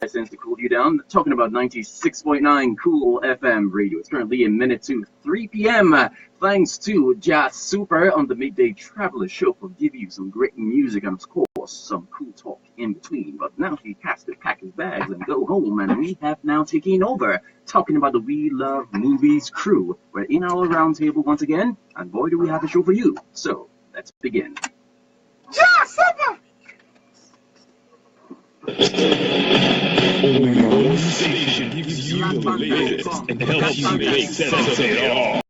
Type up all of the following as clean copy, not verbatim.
license to cool you down. Talking about 96.9 Cool FM radio. It's currently a minute to 3 p.m. Thanks to Jazz Super on the Midday Traveler Show for giving you some great music and, of course, some cool talk in between. But now he has to pack his bags and go home, and we have now taken over talking about the We Love Movies crew. We're in our roundtable once again, and boy, do we have a show for you. So, let's begin. Jazz Super! Only one station gives you the latest and helps you make sense of it all.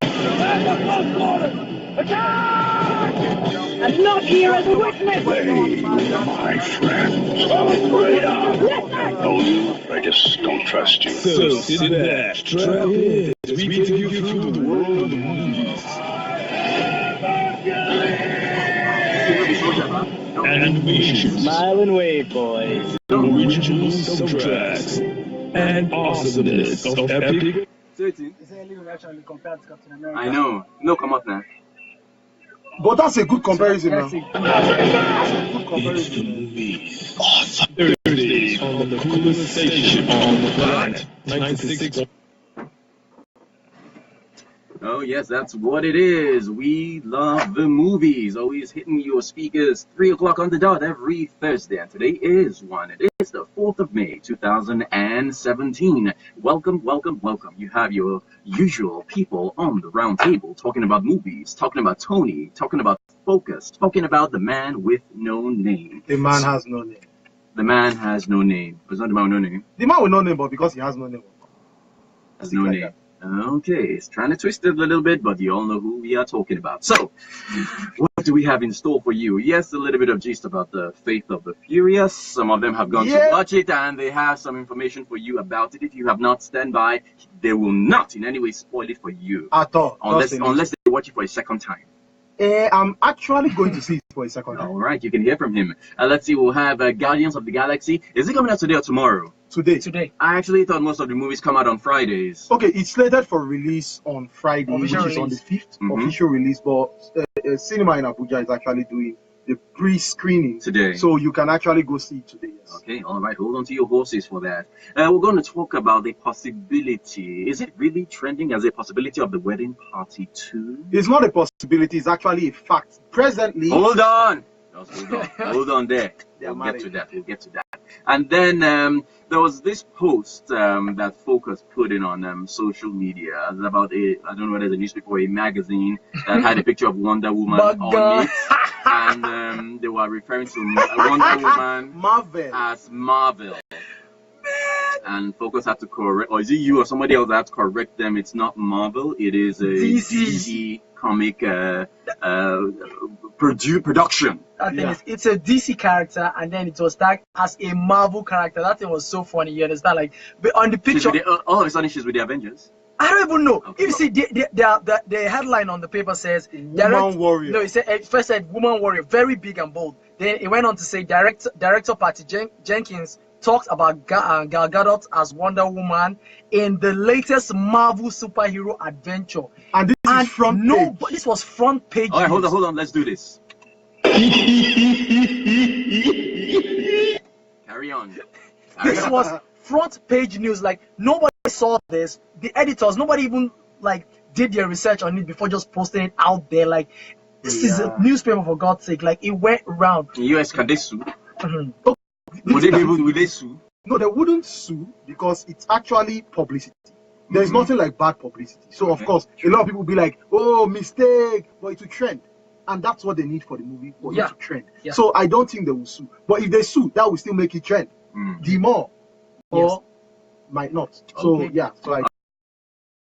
I'm not here as a witness! They are my friends. I know you, I just don't trust you. So sit back, strap in, as we take you through the world of the movies. Animations, Smile and wave, boys. original soundtracks, and awesomeness of epic. 13. I know. No, come up now. But that's a good comparison now. It's the movies. Thursdays on the coolest station on the planet. 96. Oh, yes, that's what it is. We love the movies. Always hitting your speakers 3 o'clock on the dot every Thursday. And today is one. It is the 4th of May, 2017. Welcome, welcome, welcome. You have your usual people on the round table talking about movies, talking about Tony, talking about Fokiss, talking about the man with no name. The man has no name. The man has no name. It's not the man with no name. The man with no name, but because he has no name. Has no name. Okay, it's trying to twist it a little bit, but you all know who we are talking about. So, what do we have in store for you? Yes, a little bit of gist about the Fate of the Furious. Some of them have gone to watch it, and they have some information for you about it. If you have not, stand by. They will not in any way spoil it for you. At all. Unless they watch it for a second time. I'm actually going to see it for a second time. All right, you can hear from him. Let's see, we'll have Guardians of the Galaxy. Is it coming out today or tomorrow? Today. I actually thought most of the movies come out on Fridays. Okay, it's slated for release on Friday, which is on the 5th. Official release, but cinema in Abuja is actually doing the pre-screening today, so you can actually go see it today. Yes. Okay, all right, hold on to your horses for that. We're going to talk about the possibility. Is it really trending as a possibility of the wedding party too? It's not a possibility, it's actually a fact. Presently, hold on, just hold on. Hold on there. We'll get to that. And then there was this post that Fokiss put in on social media about I don't know whether it's a newspaper or a magazine that had a picture of Wonder Woman on it. And they were referring to Wonder Woman Marvel as Marvel. And Fokiss had to correct, or is it you or somebody else that had to correct them? It's not Marvel, it is a DC comic production. I think it's a DC character, and then it was tagged as a Marvel character. That thing was so funny. You understand? Like, but on the picture, all of a sudden she's with the Avengers. I don't even know. Okay. If you see the headline on the paper says Woman Warrior. No, it first said Woman Warrior, very big and bold. Then it went on to say director Patty Jenkins talks about Gal Gadot as Wonder Woman in the latest Marvel superhero adventure. And this is front page. But this was front page. All right, hold on. Let's do this. Carry on. This was front page news. Like, nobody saw this. The editors, nobody even like did their research on it before just posting it out there. Like, this is a newspaper, for God's sake. Like, it went around. In US, can they sue? Will they sue? No, they wouldn't sue because it's actually publicity. There's nothing like bad publicity. So, of course, a lot of people will be like, oh, mistake, but it will trend. And that's what they need for the movie, for it to trend. Yeah. So, I don't think they will sue. But if they sue, that will still make it trend. The more. Or might not. So,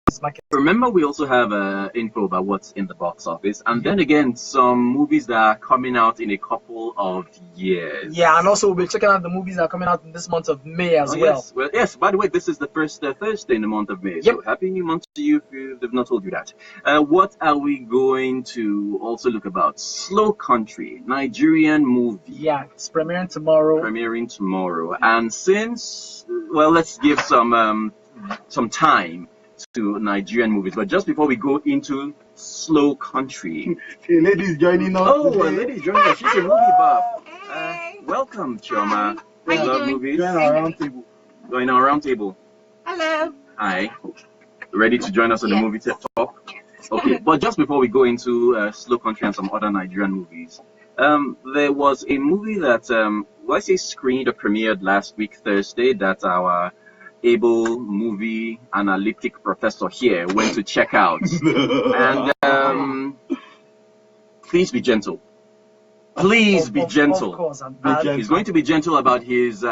So remember, we also have info about what's in the box office, and then again some movies that are coming out in a couple of years. Yeah, and also we'll be checking out the movies that are coming out in this month of May as well. Yes. Well, yes. By the way, this is the first Thursday in the month of May. So happy new month to you if they've not told you that. What are we going to also look about? Slow Country, Nigerian movie. Yeah, it's premiering tomorrow. And since, well, let's give some time to Nigerian movies. But just before we go into Slow Country, a lady's joining us. Oh, a lady's joining us. She's a movie buff. Welcome, Choma. We love movies. Join our round table. Going our round table. Hello. Hi. Ready to join us on the movie talk? Okay, but just before we go into Slow Country and some other Nigerian movies, there was a movie that, screened or premiered last week, Thursday, that our able movie analytic professor here went to check out. And please be gentle. Please be gentle. Of course, He's going to be gentle about his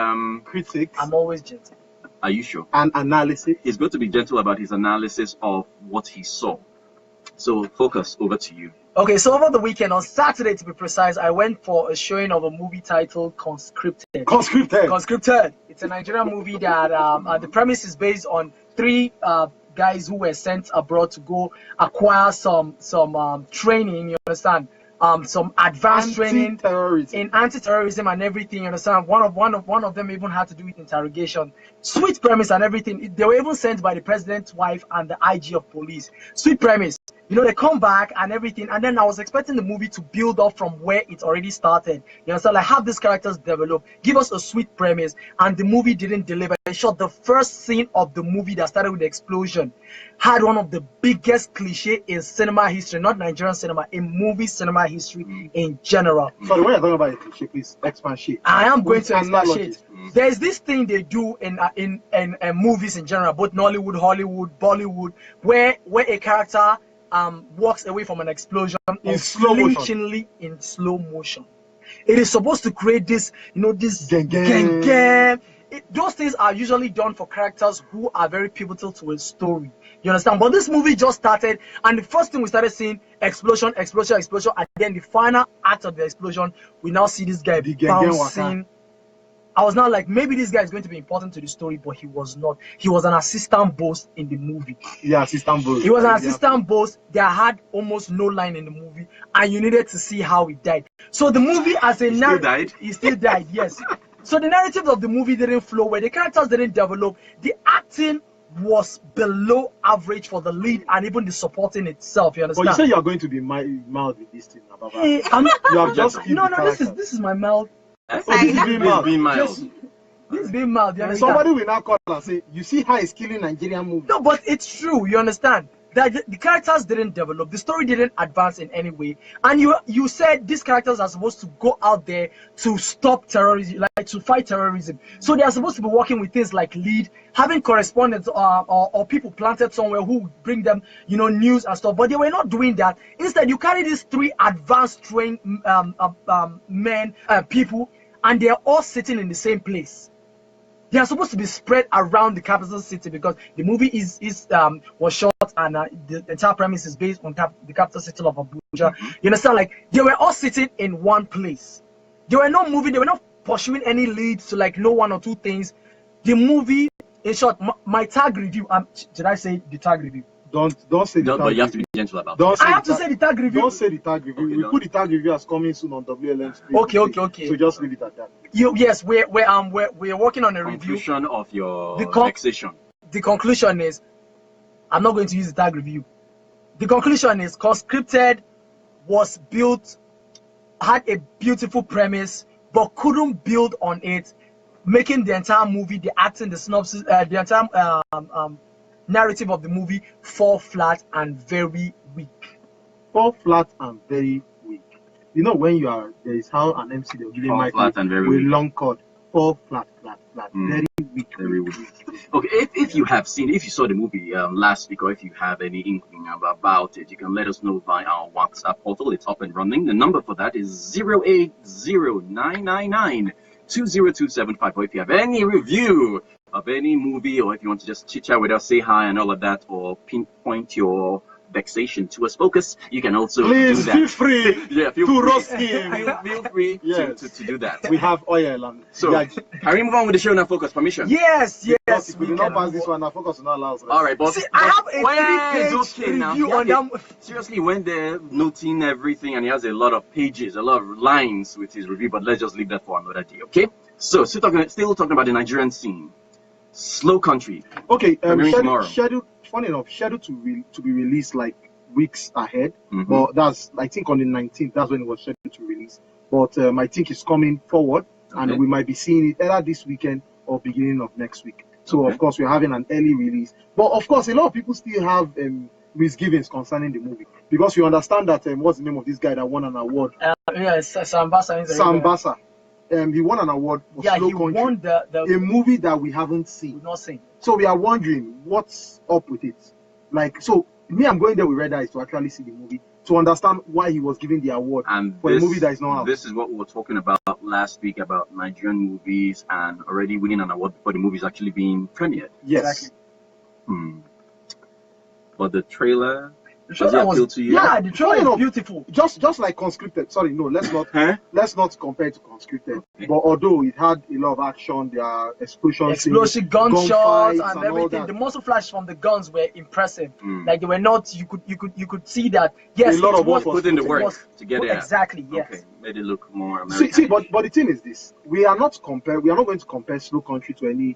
critics. I'm always gentle. Are you sure? And analysis. He's going to be gentle about his analysis of what he saw. So, Fokiss, over to you. Okay, so over the weekend, on Saturday to be precise, I went for a showing of a movie titled Conscripted. Conscripted. It's a Nigerian movie that the premise is based on three guys who were sent abroad to go acquire some training. You understand? Some advanced training in anti-terrorism and everything. You understand? One of them even had to do with interrogation. Sweet premise and everything. They were even sent by the president's wife and the IG of police. Sweet premise. You know, they come back and everything, and then I was expecting the movie to build up from where it already started. You understand? Like, have these characters develop, give us a sweet premise, and the movie didn't deliver. In short, the first scene of the movie that started with the explosion had one of the biggest cliche in cinema history, not Nigerian cinema, in movie cinema history in general. So the way you're talking about a cliche, please expatiate. I am going to expatiate. There's this thing they do in movies in general, both Nollywood, Hollywood, Bollywood, where a character walks away from an explosion in slow motion. It is supposed to create this, this gang. Those things are usually done for characters who are very pivotal to a story. You understand? But this movie just started, and the first thing we started seeing, explosion, and then the final act of the explosion, we now see this guy bouncing. I was now like, maybe this guy is going to be important to the story, but he was not. He was an assistant boss in the movie. Yeah, assistant boss. He was an assistant boss that had almost no line in the movie, and you needed to see how he died. So the movie, as a narrative, he still died. Yes. So the narrative of the movie didn't flow well. The characters didn't develop. The acting was below average for the lead and even the supporting itself. You understand? But you say you are going to be mild with this thing, Ababa. Hey, you have just no. This is my mouth. This is being mild. This is being mild. You understand? Somebody will now call and say, "You see how he's killing Nigerian movies." No, but it's true. You understand? That the characters didn't develop, the story didn't advance in any way, and you said these characters are supposed to go out there to stop terrorism, like to fight terrorism. So they are supposed to be working with things like lead, having correspondents or people planted somewhere who bring them, news and stuff. But they were not doing that. Instead, you carry these three advanced trained people, and they are all sitting in the same place. They are supposed to be spread around the capital city because the movie was shot and the entire premise is based on the capital city of Abuja. You understand? Like, they were all sitting in one place. They were not moving. They were not pursuing any leads to know one or two things. The movie, in short, my tag review. Did I say the tag review? Don't say the tag but you have to be gentle about it. I have to say the tag review. Don't say the tag review. Okay, we put the tag review as coming soon on WLM. Okay. So just leave it at that. Yes, we're working on a review. Conclusion of your fixation. The conclusion is, I'm not going to use the tag review. The conclusion is, Conscripted was built, had a beautiful premise, but couldn't build on it, making the entire movie, the acting, the synopsis, the entire narrative of the movie fall flat and very weak. Fall flat and very weak. You know when there is how an MC they'll give a mic with long cord. Fall flat, very weak. Very weak. Okay, if you saw the movie last week, or if you have any inkling about it, you can let us know via our WhatsApp portal. It's up and running. The number for that is 08099920275. Or if you have any review of any movie, or if you want to just chit chat with us, say hi and all of that, or pinpoint your vexation to us, Fokiss, you can also do that. Feel free to roast him. Feel free to do that. We have oil and so can we move on with the show now, Fokiss? Permission? Yes. If we do not pass this one, now Fokiss will not allow us. All right, but see, I have a 3-page review on them. Seriously, when they're noting everything, and he has a lot of pages, a lot of lines with his review, but let's just leave that for another day, okay? So, still talking about the Nigerian scene. Slow Country. Okay, scheduled to be released like weeks ahead. But that's, I think, on the 19th. That's when it was scheduled to release. But I think it's coming forward, and we might be seeing it either this weekend or or beginning of next week. So of course we're having an early release. But of course a lot of people still have misgivings concerning the movie because we understand that what's the name of this guy that won an award? Sambasa. He won an award for Yeah, Slow he Country, won a movie that we haven't seen. We've not seen. So we are wondering what's up with it. Like, so me, I'm going there with red eyes to actually see the movie to understand why he was given the award And for a movie that is not out. This is what we were talking about last week about Nigerian movies and already winning an award before the movie is actually being premiered. Yes. Exactly. But the trailer, The does it trailer was, appeal to you? yeah, the trailer No. is beautiful. Just like Conscripted. Sorry, no, let's not Huh? let's not compare it to Conscripted. But although it had a lot of action, there are explosion scenes, Gunshots gunfights and all everything. that. The muzzle flash from the guns were impressive. Like they were not. You could see that. Yes, A lot it of work was put in the it work was- to get it out. Exactly. Yes. Okay, made it look more American. See, but the thing is this: we are not going to compare Slow Country to any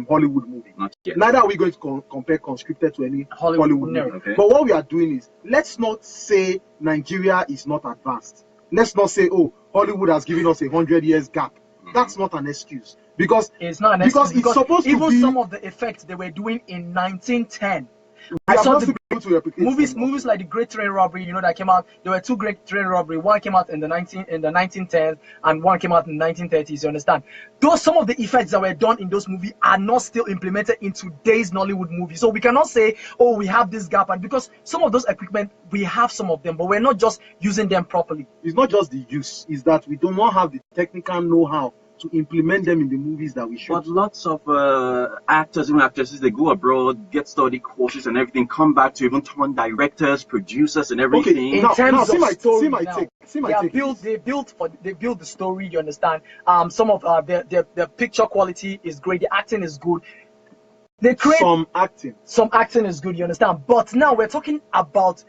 Hollywood movie. Not yet. Neither are we going to compare Conscripted to any Hollywood, Hollywood no. movie. Okay. But what we are doing is, let's not say Nigeria is not advanced. Let's not say, oh, Hollywood has given us 100 years gap. That's not an excuse because It's not an Because excuse it's supposed to even be- some of the effects they were doing in 1910. we I have saw not the been able to replicate movies like the Great Train Robbery, that came out. There were two Great Train Robbery. One came out in the 1910s, and one came out in the 1930s. You understand? Some of the effects that were done in those movies are not still implemented in today's Nollywood movie. So we cannot say, oh, we have this gap, and because some of those equipment we have some of them, but we're not just using them properly. It's not just the use; it's that we do not have the technical know-how to implement them in the movies that we shoot. But lots of actors and actresses, they go abroad, get study courses and everything, come back to even turn directors, producers, and everything. In Now, terms see of my story take. now, See my take. they built the story. You understand? Some of the picture quality is great. The acting is good. They create Some acting. some acting is good. You understand? But now we're talking about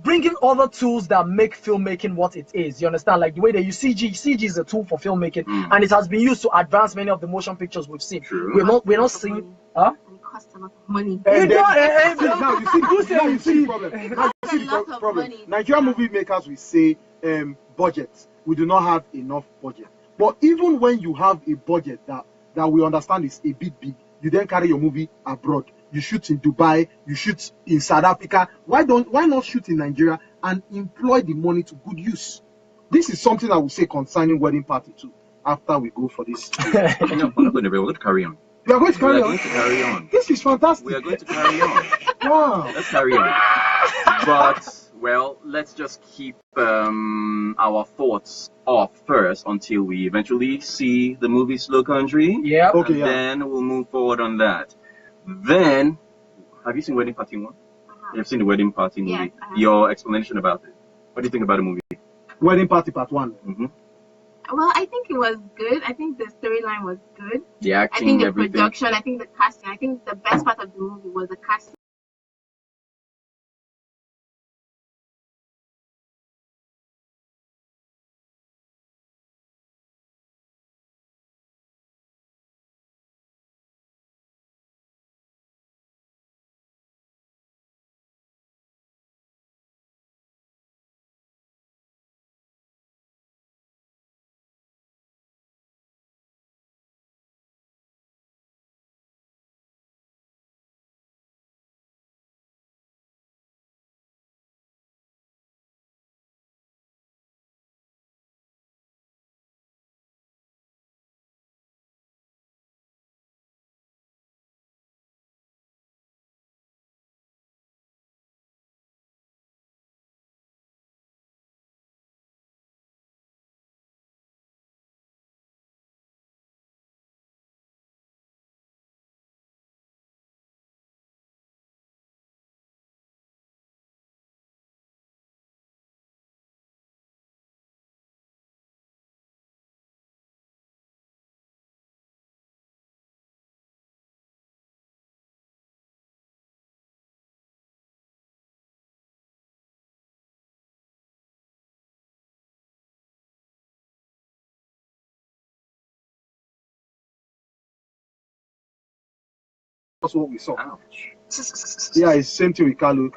bringing other tools that make filmmaking what it is. You understand? Like the way they use CG. CG is a tool for filmmaking, and it has been used to advance many of the motion pictures we've seen. True. We're not seeing. Huh? It costs a lot of money. And You then- don't- now you see, Who said now you you see the see? problem. Now you Costs see a the lot of problem. money. Nigerian movie makers will say budget. We do not have enough budget. But even when you have a budget that we understand is a bit big, you then carry your movie abroad. You shoot in Dubai, you shoot in South Africa. Why not shoot in Nigeria and employ the money to good use? This is something I will say concerning Wedding Party 2 after we go for this. We're not going to be able to carry on. We are going to We carry are on. going to carry on. This is fantastic. We are going to carry on. Wow. Let's carry on. But, well, let's just keep our thoughts off first until we eventually see the movie Slow Country. Yeah. Okay, And yeah. then we'll move forward on that. Then, have you seen Wedding Party 1? You've seen the Wedding Party movie. Yes, I have. Your explanation about it. What do you think about the movie? Wedding Party Part 1. Well, I think it was good. I think the storyline was good. The I acting, think the everything. production, I think the casting. I think the best part of the movie was the casting. That's what we saw. Ouch. Yeah, it's same thing with Kalu.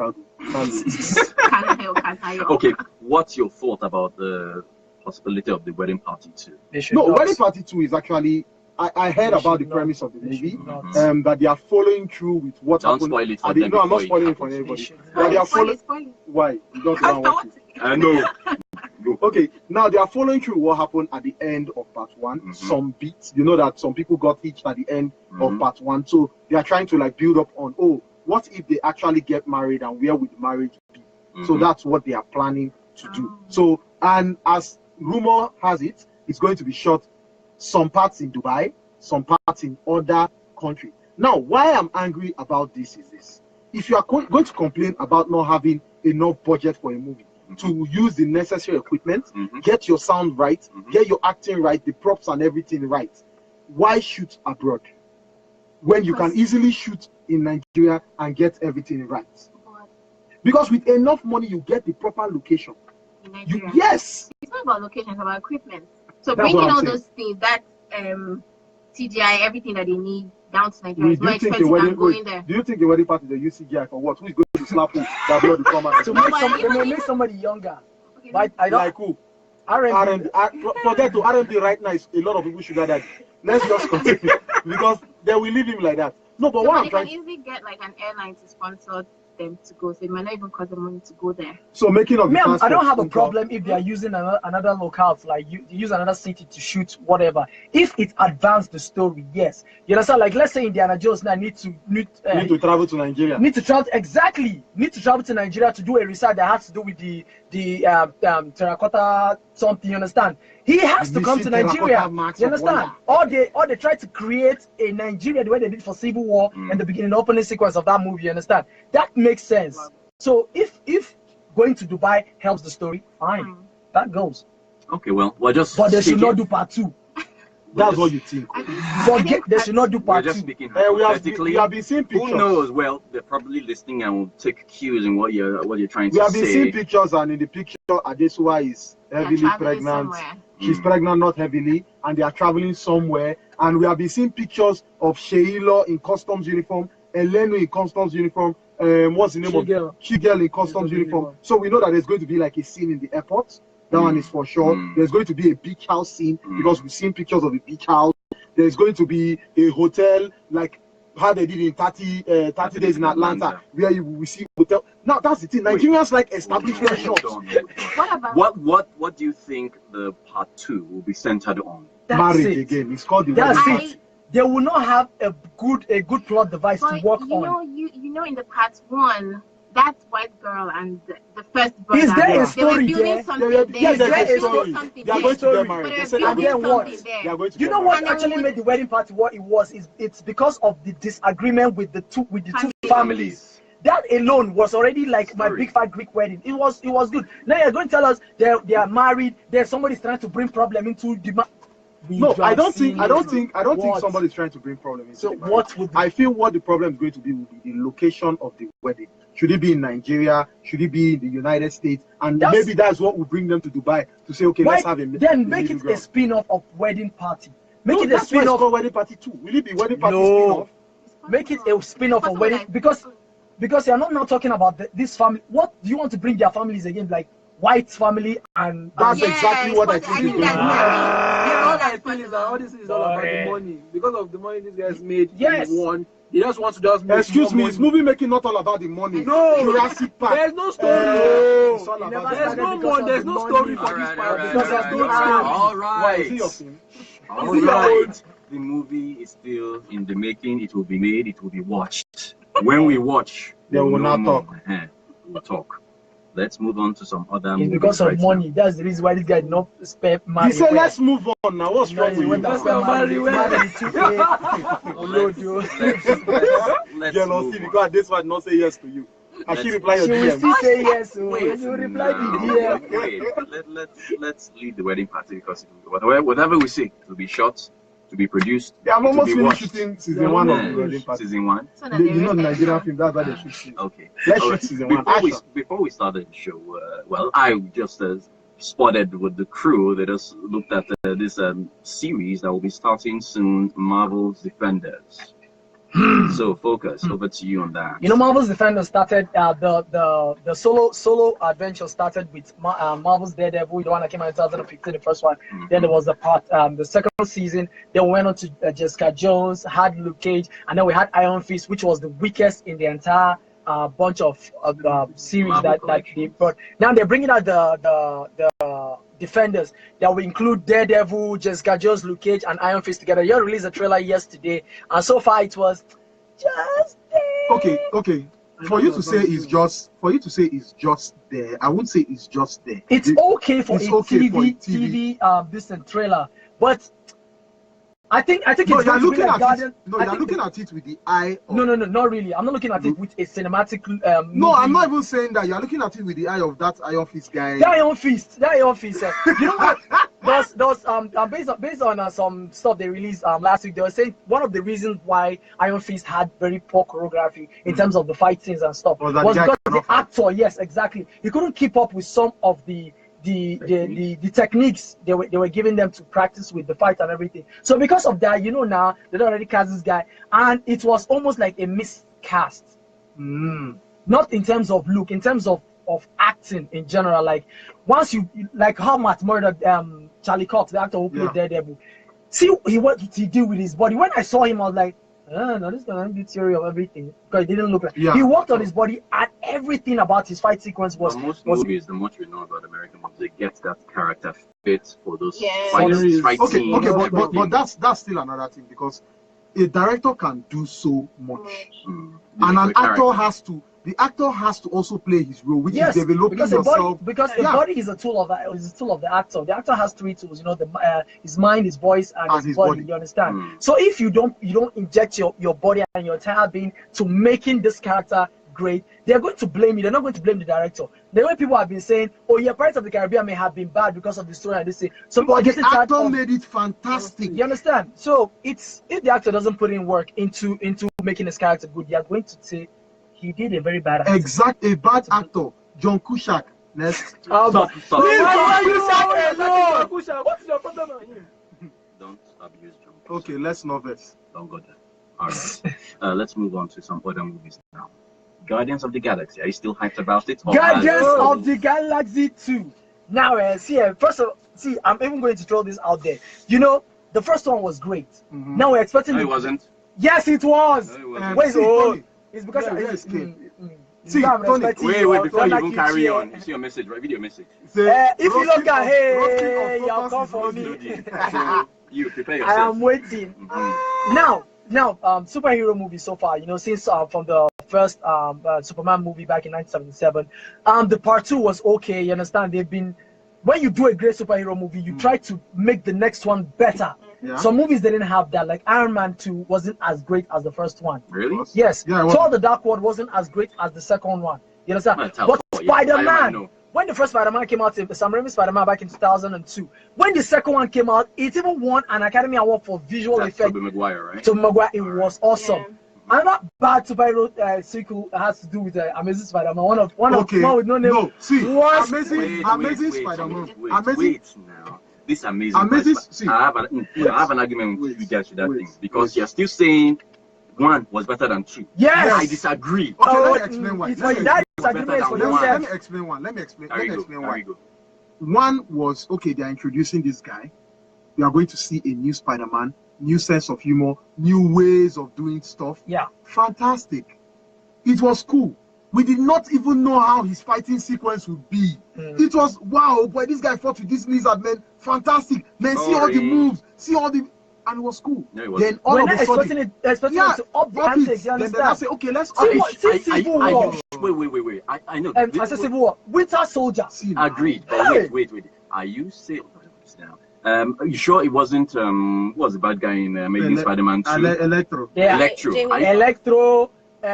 Okay, what's your thought about the possibility of the Wedding Party 2? They should No, not. Wedding Party 2 is actually I heard They about the should premise not. of the They movie. should not. That they are following through with what Don't happened. spoil it for at the- them no, I'm not before it spoiling it for happens. anybody. They should- That they are following. Spoil it. Why? You don't want to watch it. I know. Okay, now they are following through what happened at the end of part one. Mhm. Some beats, you know that some people got hitched at the end of Mhm. part one. So they are trying to like build up on, oh, what if they actually get married and where would marriage be? So Mhm. that's what they are planning to do. Oh. So, and as rumor has it, it's going to be shot some parts in Dubai, some parts in other countries. Now, why I'm angry about this is this. If you are going to complain about not having enough budget for a movie, to use the necessary equipment, Mhm. get your sound right, Mhm. get your acting right, the props and everything right, why shoot abroad? When you can easily shoot in Nigeria and get everything right. But Because with enough money, you get the proper location. in You, Nigeria. yes, It's not about location, it's about equipment. So That's bringing what I'm all saying. those things, that CGI, everything that they need down to do Nigeria is more you think a expensive wedding? than going Wait, there. do you think a wedding party they use CGI for what? Who is going to slap who? That blood will come out. To No, make but some, they even- may make even- somebody younger. Okay, But I don't. Like who? R&B. R&B. Forget to R&B right now is a lot of people sugar daddy. Let's just continue because they will leave him like that. No, but no, what but I'm they trying can easily get like an airline to sponsor them to go, so it might not even cost them money to go there. so making of the Me, I don't passport have a into- problem if they are using another locale, like you use another city to shoot whatever. If it advanced the story, yes. You understand? Like let's say Indiana Jones now need to Need to travel to Nigeria. need to travel to Nigeria to do a research that has to do with the terracotta something. You understand? He has The to come to missing Nigeria. terracotta marks You of understand? Or they try to create a Nigeria the way they did for Civil War in the beginning, the opening sequence of that movie. You understand? That makes sense. So if going to Dubai helps the story, fine, that goes. Okay, well, we're just. But they should speaking- not do part two. That's what you think. Forget they should not do We're part just two. speaking We have hypothetically. been seeing pictures. Who knows? Well, they're probably listening and will take cues in what you're trying We to have been say. seeing pictures, and in the picture, Adesua is They're heavily traveling pregnant. somewhere. She's pregnant, not heavily, and they are traveling somewhere. And we have been seeing pictures of Sheila in customs uniform, Elenu in customs uniform. What's the name Chigel. of Chigel in customs uniform? So we know that there's going to be like a scene in the airport. That one is for sure. There's going to be a beach house scene because we've seen pictures of the beach house. There's going to be a hotel like how they did in 30 days in Atlanta, where you will see hotel. Now that's the thing. Nigerians like establishment shots. What about What do you think the part 2 will be centered on? That's Marriage it. again. It's called the That's wedding. it. They will not have a good plot device to But work you on. know, you know, in the part one, that white girl and the first brother, Is there a they were story building there? something Yes, there. there's They were a building story. something They are there. going to Story. get married. But They they're said And they then are building what? something they are there. going to You get know married. what And then actually when- made the wedding party what it was? It's because of the disagreement with the two families. That alone was already like my Story. big fat Greek wedding. It was good. Now you're going to tell us they are married. There's somebody's trying to bring problem into the. No, I don't think What? somebody's trying to bring problem into So the marriage. what would I feel what the problem is going to be will be the location of the wedding. Should it be in Nigeria? Should it be in the United States? And maybe that's what will bring them to Dubai to say, okay, let's have a then make it middle a ground. spin-off of wedding party. Make No, it a that's why it's spin-off. called wedding party 2. Will it be wedding party No. spin-off? Make it a spin-off of wedding because you're not now talking about this family. What do you want to bring their families again? Like white family and That's Yes, exactly what I but think I is think going to that's happen. All I That's feel is that all this is all about the money. Because of the money these guys made, Yes. they just want to just make Excuse me, more it's money. movie making not all about the money. No. Jurassic Park. There's no story. It's all He about never the There's started no because more. of There's the no money. story for this Alright, part. alright, Because there's no alright. story. Why? Is it your film? Alright. The movie is still in the making. It will be made. It will be watched. When we watch, They will know not more. talk. We'll talk. Let's move on to some other It's movies because of right money. That's the reason why this guy did not spend money. He said, let's move on now. What's wrong He with went you? and spent money. now. Let's Jealousy move because on. this one not say yes to you. I should Let's- reply your She will DM. still say yes. So Wait, you reply the no, DM. wait. Let's leave the wedding party because whatever we say, it will be shot, to be produced, They have to almost be finished watched. shooting season 1 of Yeah, the wedding party. season 1. So that You they know rest Nigerian their film, that's why they shoot season. Okay. Let's Alright, shoot season 1. Before we started the show, well, I just spotted with the crew. They just looked at this series that will be starting soon, Marvel's Defenders. So focus. Over to you on that. You know, Marvel's Defenders started the solo adventure started with Marvel's Daredevil, the one that came out in 2015, the first one. Then there was the second season. Then we went on to Jessica Jones, had Luke Cage, and then we had Iron Fist, which was the weakest in the entire bunch of series that they brought. Now they're bringing out the Defenders that will include Daredevil, Jessica Jones, Luke Cage, and Iron Fist together. You released a trailer yesterday, and so far it was just there. Okay. For you to say it's just there, I wouldn't say it's just there. It's okay for TV this and trailer, but I think it's you're looking like at it. No, you're looking at it with the eye. No, not really. I'm not looking at it with a cinematic. No, I'm not even saying that. You're looking at it with the eye of that Iron Fist guy. That Iron Fist. You know what? Based on some stuff they released last week, they were saying one of the reasons why Iron Fist had very poor choreography in terms of the fight scenes and stuff was because the actor. Yes, exactly. He couldn't keep up with some of the techniques they were giving them to practice with the fight and everything. So because of that, you know, now they don't already cast this guy, and it was almost like a miscast. Not in terms of look, in terms of acting in general. Like once you like how Matt murdered Charlie Cox, the actor who played Daredevil. See what he did with his body. When I saw him, I was like, no, this is gonna be theory of everything, because it didn't look like he worked on his body, and everything about his fight sequence was. Most movies, the much we know about American movies, they get that character fit for those fight scenes. But that's still another thing, because a director can do so much, and an actor has to. The actor has to also play his role, which is developing yourself. Because the body is a tool of the actor. The actor has three tools, you know, his mind, his voice, and his body. You understand? So if you don't inject your body and your entire being to making this character great, they're going to blame you. They're not going to blame the director. The way people have been saying, "Oh yeah, Pirates of the Caribbean may have been bad because of the story and this thing." So the actor made it fantastic. You understand? So if the actor doesn't put in work into making his character good, you're going to say he did a very bad actor. A bad actor. John Cusack. Next. Stop. What's your problem on him? Don't abuse John Cusack. Okay, let's novice. Don't go there. All right. Let's move on to some other movies now. Guardians of the Galaxy. Are you still hyped about it? Guardians of the Galaxy 2. Now, I'm even going to throw this out there. You know, the first one was great. Now we're expecting. No, it wasn't. Yes, it was. No, Wait, it's because See, Tony, wait, before you even carry on, you see your message, right? Video message. If you look at, hey, you'll come for me. So you prepare yourself. I am waiting. Now, superhero movies so far, you know, since from the first Superman movie back in 1977, the part 2 was okay. You understand? When you do a great superhero movie, you try to make the next one better. Some movies didn't have that, like Iron Man 2 wasn't as great as the first one. Really? Yes. Thor: The Dark World wasn't as great as the second one. You understand? But Spider-Man, when the first Spider-Man came out, Sam Raimi's Spider-Man back in 2002, when the second one came out, it even won an Academy Award for visual effects. Tobey Maguire, right? Tobey Maguire, it was awesome. Another bad superhero sequel has to do with Amazing Spider-Man. One with no name. No, see, Amazing Spider-Man. Wait now. This amazing. See, I have an argument with you guys with that thing, because you're still saying 1 was better than 2. Yes, I disagree. Okay, let me explain why. Let me explain one. Why. 1 was okay. They are introducing this guy. We are going to see a new Spider-Man, new sense of humor, new ways of doing stuff. Yeah, fantastic. It was cool. We did not even know how his fighting sequence would be. It was wow, boy, this guy fought with this lizard, man. Fantastic. Man, see all the moves, and it was cool. No, then all of a sudden, expecting it to up the antics, you understand? Then I say, okay, let's up it. Civil War. Wait. I know. I said Civil War. Winter Soldier. Agreed. But wait. Are you saying? Are you sure it wasn't what was the bad guy in Amazing Spider-Man 2? Electro. Yeah. Electro.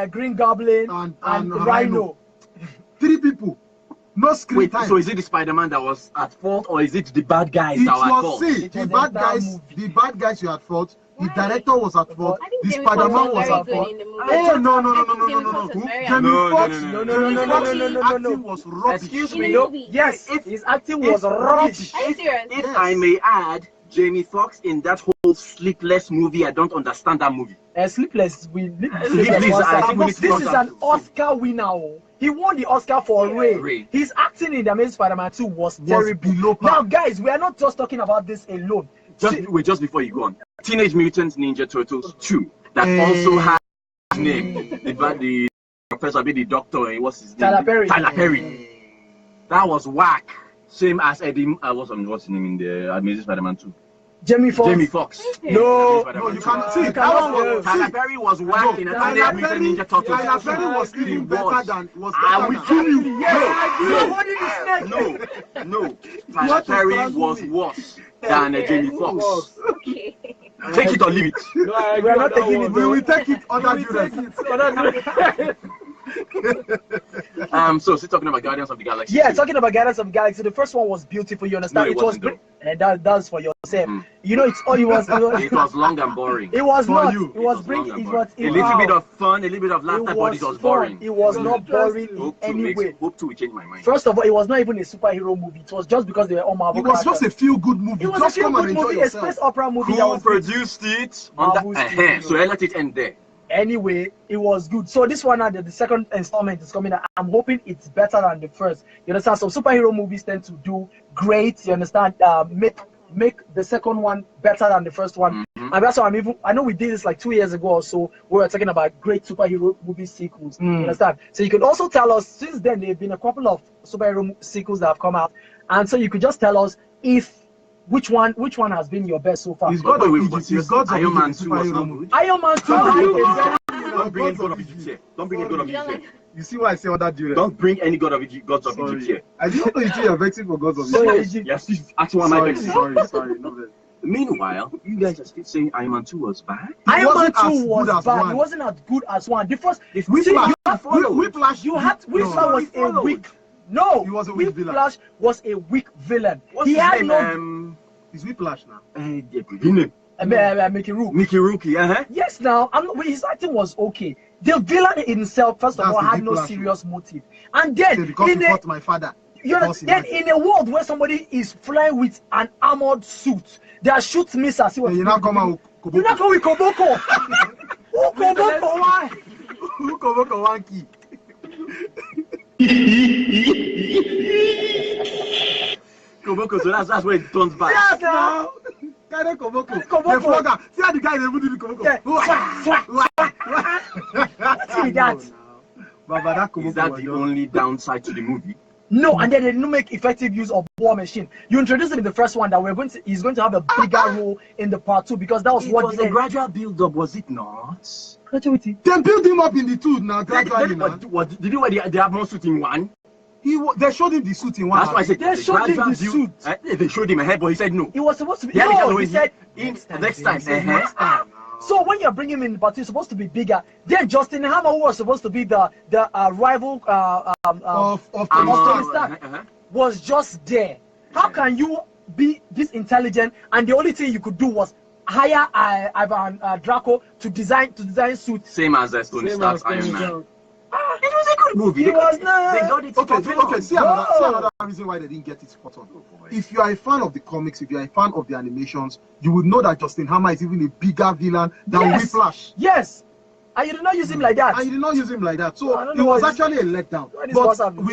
Green Goblin, and Rhino. 3 people. No screen time. So is it the Spider-Man that was at fault, or is it the bad guys that were at fault? The bad guys were at fault. The director was at fault. The Spider-Man was at fault. Oh no. Acting was rubbish. Excuse me. Yes, his acting was rubbish. If I may add, Jamie Foxx in that whole Sleepless movie. I don't understand that movie. Sleepless. Sleepless, one I side. think we need to This is contact- an Oscar winner. Oh. He won the Oscar for Ray. His acting in The Amazing Spider-Man 2 was terrible. Now, guys, we are not just talking about this alone. Just before you go on, Teenage Mutant Ninja Turtles 2 that also had his name. The professor, the doctor, what's his name? Tyler Perry. That was whack. Same as Eddie. What's his name in the Amazing Spider-Man 2? Jamie Foxx. No, you can't see. Tyler Perry was whack in a Teenage Mutant Ninja Turtles. Tyler Perry was even better than. I will kill you. No. Tyler Perry was worse than Jamie Foxx. Okay. Take it or leave it. No, I We are not taking it. We will take it under duress. So still talking about Guardians of the Galaxy. Yeah, talking about Guardians of the Galaxy. The first one was beautiful. You understand? No, it was wasn't, great, and that's for yourself. You know, it was long and boring. It was For not. you. It was It bring. was It long was and boring. A little bit of fun, a little bit of laughter, but it was boring. It was not boring in Hope any way. to change my mind. First of all, it was not even a superhero movie. It was just because they were all Marvel. It was just a feel-good movie. It was Just a come and feel-good enjoy movie, a yourself. space opera movie that Who was good. produced it? Marvel Studios. So I let it end there. Anyway, it was good. So this one, the second installment is coming out. I'm hoping it's better than the first. You understand? Some superhero movies tend to do great. You understand? Make the second one better than the first one. And that's why I know we did this like 2 years ago or so. We were talking about great superhero movie sequels. You understand? So you could also tell us, since then there have been a couple of superhero sequels that have come out, and so you could just tell us which one has been your best so far. He's got Iron Man 2 was not good. Iron Man 2 Don't bring any God of Egypt here. Don't bring any God of Egypt here. You see why I say all that duress? Don't bring any gods of Egypt here. I didn't know you two are vexing for gods of Sorry, Egypt. Egypt. Yes, this is actually one of my best. Sorry. No, no. Meanwhile, you guys are still saying Iron Man 2 was bad? Iron Man 2 wasn't as was good as bad. one. It wasn't as good as one. The first, Whiplash. Whiplash was a weak. No, He was a weak villain. Whiplash was a weak villain. What's He his had name? He's Whiplash now. Mickey Rourke. Mickey Rourke, Yes, now his acting was okay. The villain himself, first of That's all, the had no Whiplash serious motive, and then Because he fought my father. then in a world where somebody is flying with an armored suit that shoots missiles, You now come out. You're not going with Koboko. Who Koboko? Why? Who Koboko Wanky? Koboko, so that's where it turns back. Yes, now. Kind of Koboko. Koboko. The flogger. See how the guy they even do the Koboko. See that? Baba, that Koboko Is that was the just- only downside to the movie? No, and then they didn't make effective use of War Machine. You introduced him in the first one that he's going to have a bigger role in the part 2 because that was It what was a gradual build-up, was it not? Graduity. Then build him up in the two now, gradually now. Did you know they have more suit in one? They showed him the suit in one. That's why I said They showed him the suit. They showed him a head, but he said no. It was supposed to be. Yeah, No, he said next time. Next time. so. When you're bringing him in the part 2, it's supposed to be bigger. Then Justin Hammer, who was supposed to be the rival Of Tony Stark, was just there. How can you be this intelligent and the only thing you could do was hire Ivan Draco to design suits? Same as Tony Stark's Iron Man. It was a good movie. It was not. They got it. Okay. See another reason why they didn't get it spot on. If you are a fan of the comics, if you are a fan of the animations, you would know that Justin Hammer is even a bigger villain than Whiplash. Yes. And you did not use him like that. And you did not use him like that. So I don't it know was why actually a letdown. Why this was But happening?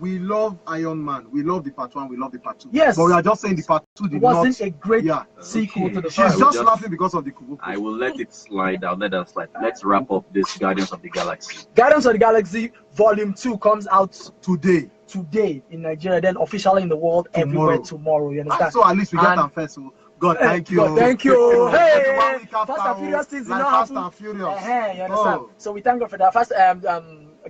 we love Iron Man. We love the part 1, we love the part 2. Yes. But we are just saying the part 2 did wasn't not. a great Yeah. sequel to the She's first. just laughing because of the Kubo. I will let it slide. I'll let that slide. Let's wrap up this Guardians of the Galaxy. Guardians of the Galaxy Volume 2 comes out Today. in Nigeria, then officially in the world everywhere tomorrow. You understand? So at least we get And- them first. So God, thank you. God, thank you. Hey, One week after, Fast and Furious things like did not Fast happen. and Furious. You understand? Oh. So we thank God for that. First,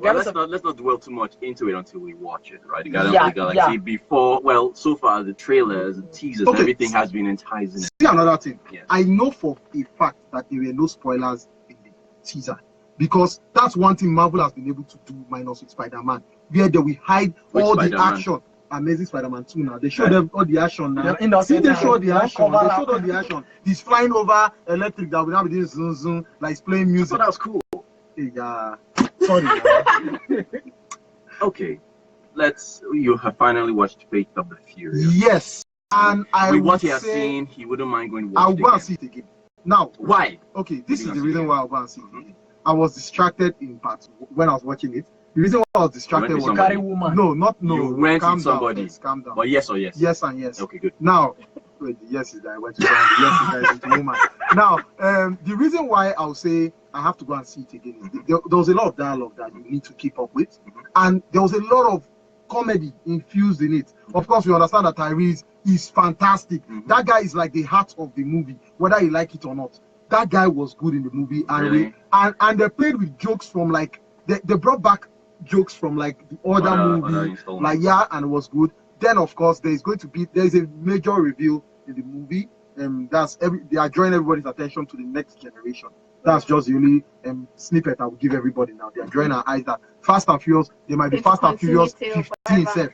Well, Guardians let's not dwell too much into it until we watch it, right? The Guardians Yeah, of the Galaxy. yeah. Before, well, so far the trailers, the teasers, Okay. everything has been enticing. See another thing. Yes. I know for a fact that there were no spoilers in the teaser because that's one thing Marvel has been able to do minus with Spider-Man, where they will hide Which all the Spider-Man? action. Amazing Spider-Man 2 now. They showed them all the action now. Yeah, See, they showed the action. They cover showed all the action. He's flying over electric that will now be doing zoom zoom, like he's playing So music. that was cool. Yeah. Sorry. Okay, you have finally watched Fate of the Furious. Yes. And I with what would he has say seen, he wouldn't mind going to watch I'll it go and again. see it again. Now, Why? okay, this You is the see reason it why I'll go and see it again. I was distracted in part when I was watching it. The reason why I was distracted with was somebody? Carry woman. no. You went calm with down, somebody. please, calm down. But yes or yes? Yes and yes. Okay, good. Now, wait, the yes is that I went to go. The yes is that I went to woman. Now, the reason why I'll say I have to go and see it again is there was a lot of dialogue that you need to keep up with, and there was a lot of comedy infused in it. Of course, we understand that Tyrese is fantastic. That guy is like the heart of the movie, whether you like it or not. That guy was good in the movie, and Really? and they played with jokes from like they brought back jokes from like the other movie, like and it was good. Then of course there's a major reveal in the movie, and they are drawing everybody's attention to the next generation. That's just the only snippet I will give everybody now. They are drawing our eyes that Fast and Furious, they might be Fast and Furious 15 itself.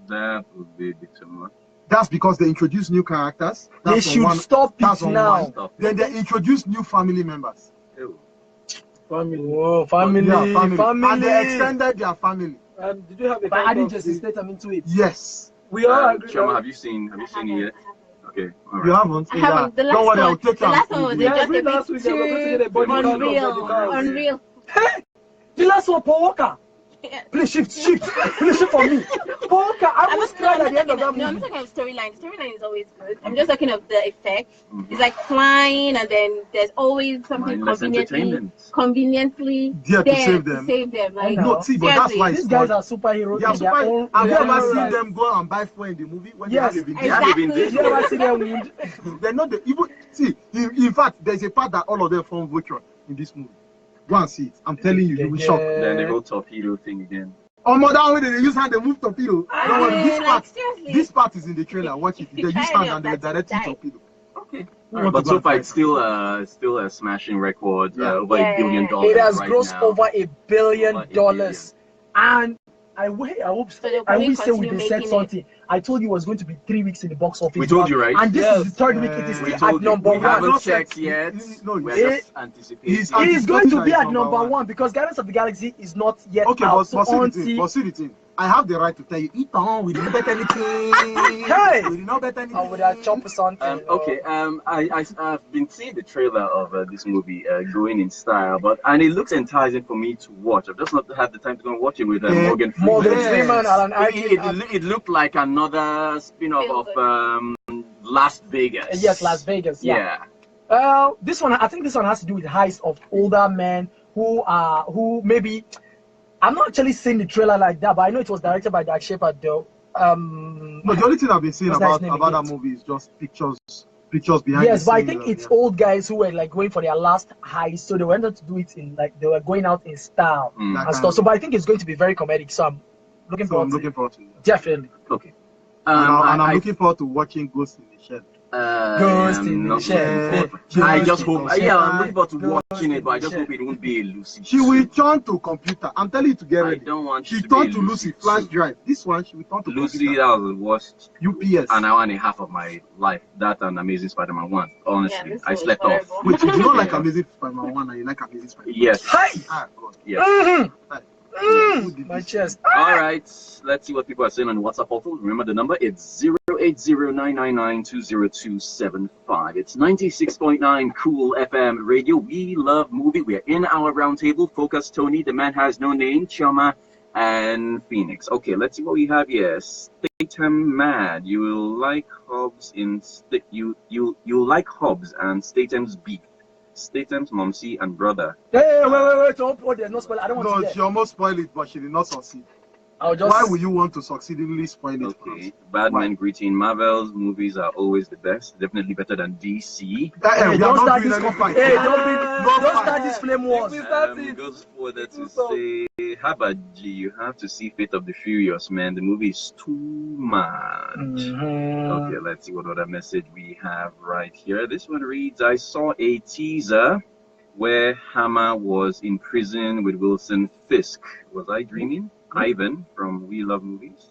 That would be a bit too much. That's because they introduce new characters. They That's on should one- stop that's it on now. one. Then they introduce new family members. Ew. Oh, family, Yeah, family. And they extended their family. Did you have a But kind adding of Justice Statham into it. Yes. We all agree. Chama, have you seen it yet? Okay, all You right. haven't? I haven't. The last Don't worry, I'll one, take the you last and one was prove it. just a Every last bit week, they were going to get a too body count of unreal. body count. Unreal. The last one, Paul Walker. Please shift. Please shift for me. Paul Walker, I I'm was not crying at the end of that I'm movie. talking of storyline. Storyline is always good. I'm just talking of the effects. It's like flying, and then there's always something Mindless entertainment. conveniently There to there save them. Like, No, see, but that's seriously. why These it's guys not. are superheroes They are in their super. own. Have you their ever own seen right. them go and buy fuel in the movie when Yes, they have a They have even Exactly. this. You ever see their wound? They're not the even. See, in fact, there's a part that all of them form Voltron in this movie. Go and see it. I'm telling you, you will shock. Then the whole torpedo thing again. Oh, more that way they use hand, they move torpedo. Don't worry, Seriously. this part is in the trailer. Watch it. They use hand and they direct it torpedo. Okay. Who want But to go so and far, fight? it's still a smashing record. Yeah. Over $1 billion. It has right grossed now. over $1 billion. Over $1 billion. And I hope So they'll I probably wish say we continue said making something. I told you it was going to be 3 weeks in the box office. We told you, right? And this is the third week. It is We still told at you. number We one. haven't Not checked yet. yet. No, We're it- just anticipating. He's It is going to anticipating be that at it's number one. one because Guardians of the Galaxy is not yet Okay, out. but see the thing. until But see the thing. I have the right to tell you, Ethan, we didn't bet anything. Hey! We did not bet anything. I would have chopped something. Okay. I've been seeing the trailer of this movie going in style, and it looks enticing for me to watch. I've just not had the time to go and watch it with Morgan Freeman. Morgan Yes. Freeman, Alan Arkin. It looked like another spin-off of Las Vegas. Yes, Las Vegas. Yeah. This one, I think this one has to do with heist of older men who maybe. I'm not actually seeing the trailer like that, but I know it was directed by Dark Shepard though. No, the only thing I've been seeing What's that about his name that again? movie is just pictures behind. Yes, the but I scenes think of- it's yeah. old guys who were like going for their last heist, so they wanted to do it in like they were going out in style Mm. and stuff. So, but I think it's going to be very comedic. So I'm looking So forward I'm to looking it. forward to it. Definitely. Okay. And I'm I- looking forward to watching Ghost in the Shell. Ghost I'm in the not Shell. looking forward. I just hope. Ghost in Yeah, the I'm looking forward to Ghost watching in it, but I the just Shell. hope it won't be a Lucy. She will turn to computer. I'm telling you to get I ready. don't want She it to be a turned to Lucy flash drive. This one she will turn to Lucy, computer. that was the worst UPS. an hour and a half of my life. That and Amazing Spider-Man 1. Honestly, this I was slept off. horrible. Wait, you do not like Yeah. Amazing Spider-Man 1 and you like Amazing Spider-Man? Yes. Hi. Ah, God. Yes. Who did My this? chest. All right. Let's see what people are saying on the WhatsApp portal. Remember the number? It's 08099920275. It's 96.9 Cool FM Radio. We love movie. We are in our roundtable. Focus, Tony, the man has no name, Chama, and Phoenix. Okay, let's see what we have here. Statham mad. You will like Hobbs you like Hobbs and Statham's beef. Statham's momsy and brother. Hey, wait. Oh, there's no spoiler. I don't want No, to she get. almost spoiled it, but she did not succeed. I'll just. Why would you want to succeedingly spoil it for us? Okay. Batman greeting. Marvel's movies are always the best. Definitely better than DC. We Hey, are don't not start doing this any conflict. fight. Hey, No don't fight. start this flame wars. Goes further to say, Habaji, you have to see Fate of the Furious, man. The movie is too much. Okay, let's see what other message we have right here. This one reads, I saw a teaser where Hammer was in prison with Wilson Fisk. Was I dreaming? Ivan from We Love Movies.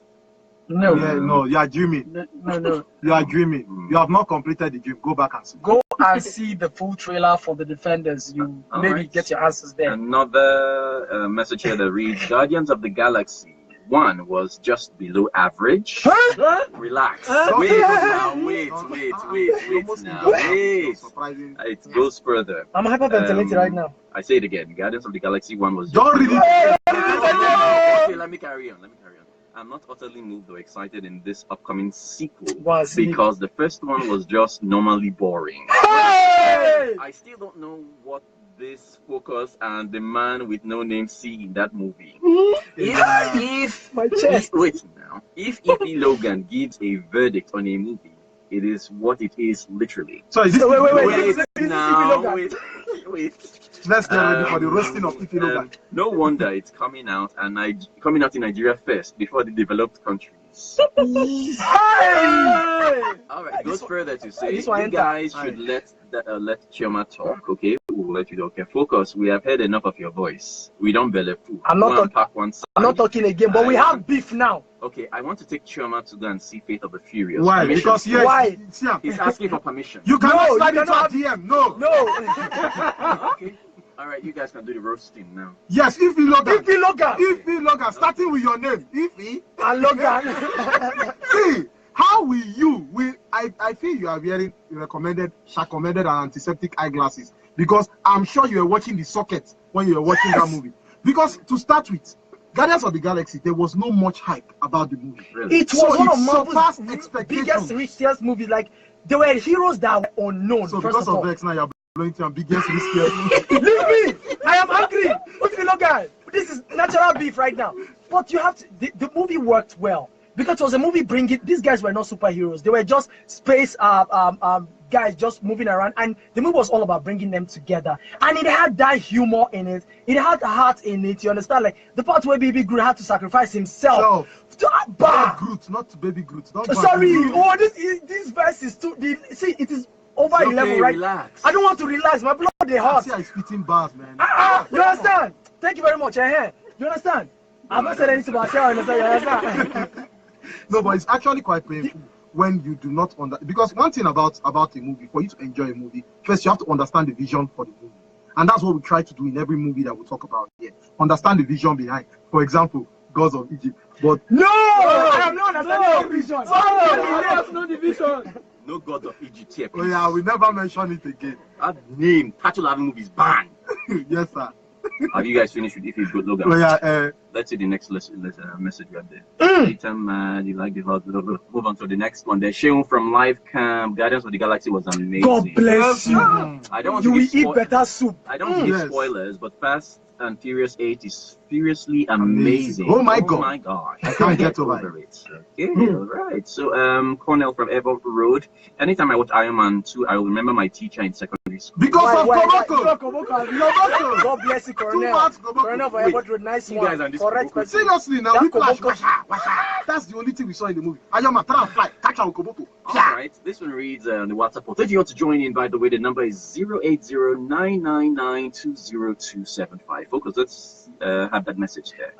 No. Yeah, no, you are dreaming. No. You are dreaming. You have not completed the dream. Go back and see. Go and see the full trailer for the Defenders. All Maybe right. get your answers there. Another message here that reads, Guardians of the Galaxy 1 was just below average. Relax. Wait now. Wait now. Wait. It goes further. I'm hyperventilating right now. I say it again. Guardians of the Galaxy 1 was just Don't read it. Okay, let me carry on. I'm not utterly moved or excited in this upcoming sequel because the first one was just normally boring. I still don't know what this Fokiss and the man with no name see in that movie. If my chest. Wait now. If E.P. Logan gives a verdict on a movie, it is what it is literally. So is this Wait. Let's get ready for the roasting of E.P. Logan. No wonder it's coming out in Nigeria first before the developed countries. Alright, it goes further to say you guys should let Chioma talk, okay? We'll let you talk. Okay, Fokiss, we have heard enough of your voice. We don't belly fool. I'm not talking again, but we have beef now. Okay, I want to take Chioma to go and see Fate of the Furious. Why? Because why? He's asking for permission. You cannot slide into a DM. No. Okay. Alright, you guys can do the roasting now. Yes, E.P. Logan. E.P. Logan, starting with your name, E.P. and Logan. See, how will you? I feel you are wearing recommended and antiseptic eyeglasses because I'm sure you were watching the socket when you were watching that movie. Because to start with, Guardians of the Galaxy, there was no much hype about the movie. Really? It was one of Marvel's biggest, richest movies. Like, there were heroes that were unknown. So because of X now, you're blowing to your biggest, riskiest movie. Leave me! I am angry! E.P. Logan, this is natural beef right now. But you have to, the movie worked well. Because it was a movie bringing, these guys were not superheroes. They were just space guys just moving around. And the movie was all about bringing them together. And it had that humor in it. It had heart in it. You understand? Like the part where Baby Groot had to sacrifice himself. Not Groot, not Baby Groot. Sorry. Oh, this verse is too. See, it is over 11, right? Relax. I don't want to relax. My blood, they hurt. See, I'm spitting bars, man. You understand? Thank you very much. You understand? I've not said anything about you understand? No, but it's actually quite painful when you do not understand. Because one thing about a movie, for you to enjoy a movie, first you have to understand the vision for the movie. And that's what we try to do in every movie that we talk about here. Understand the vision behind. For example, Gods of Egypt. But no! I am not understanding the vision. No division. No God of Egypt here. Oh yeah, we never mention it again. That name, Title of movies, bang! Yes, sir. Have you guys finished with If It's Good Logan? Oh yeah, let's see the next message we have there. You like the hot. Move on to the next one. There's Sheung from Live Camp. Guardians of the Galaxy was amazing. God bless you. I don't want you to will eat better soup. I don't want to give spoilers, but Fast and Furious 8 is furiously amazing. Oh my gosh. I can't get over it. Okay, alright. So Cornell from Airport Road. Anytime I watch Iron Man 2, I will remember my teacher in secondary school. Because of Koboko. God bless you, Cornell. Cornell from Airport Road, nice one. Correct question. Seriously now, we flash. That's the only thing we saw in the movie. Iron Man, try and fly, catch our Koboko. Alright, this one reads on the WhatsApp port. If you want to join in, by the way, the number is 080-999-20275. Fokiss, let's have that message here.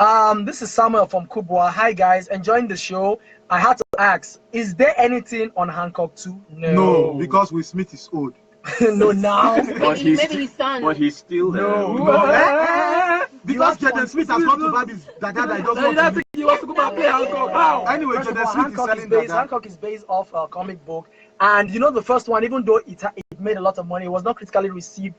This is Samuel from Kubwa. Hi guys, enjoying the show. I had to ask, is there anything on Hancock 2? No, because Will Smith is old. No, now. Maybe his son. But he's still there. No. Because Jaden Smith has got to buy this dada that he doesn't want to he wants to go and play Hancock. How? Anyway, Jaden Smith is selling dada. Hancock is based off a comic book. And you know the first one, even though it made a lot of money, it was not critically received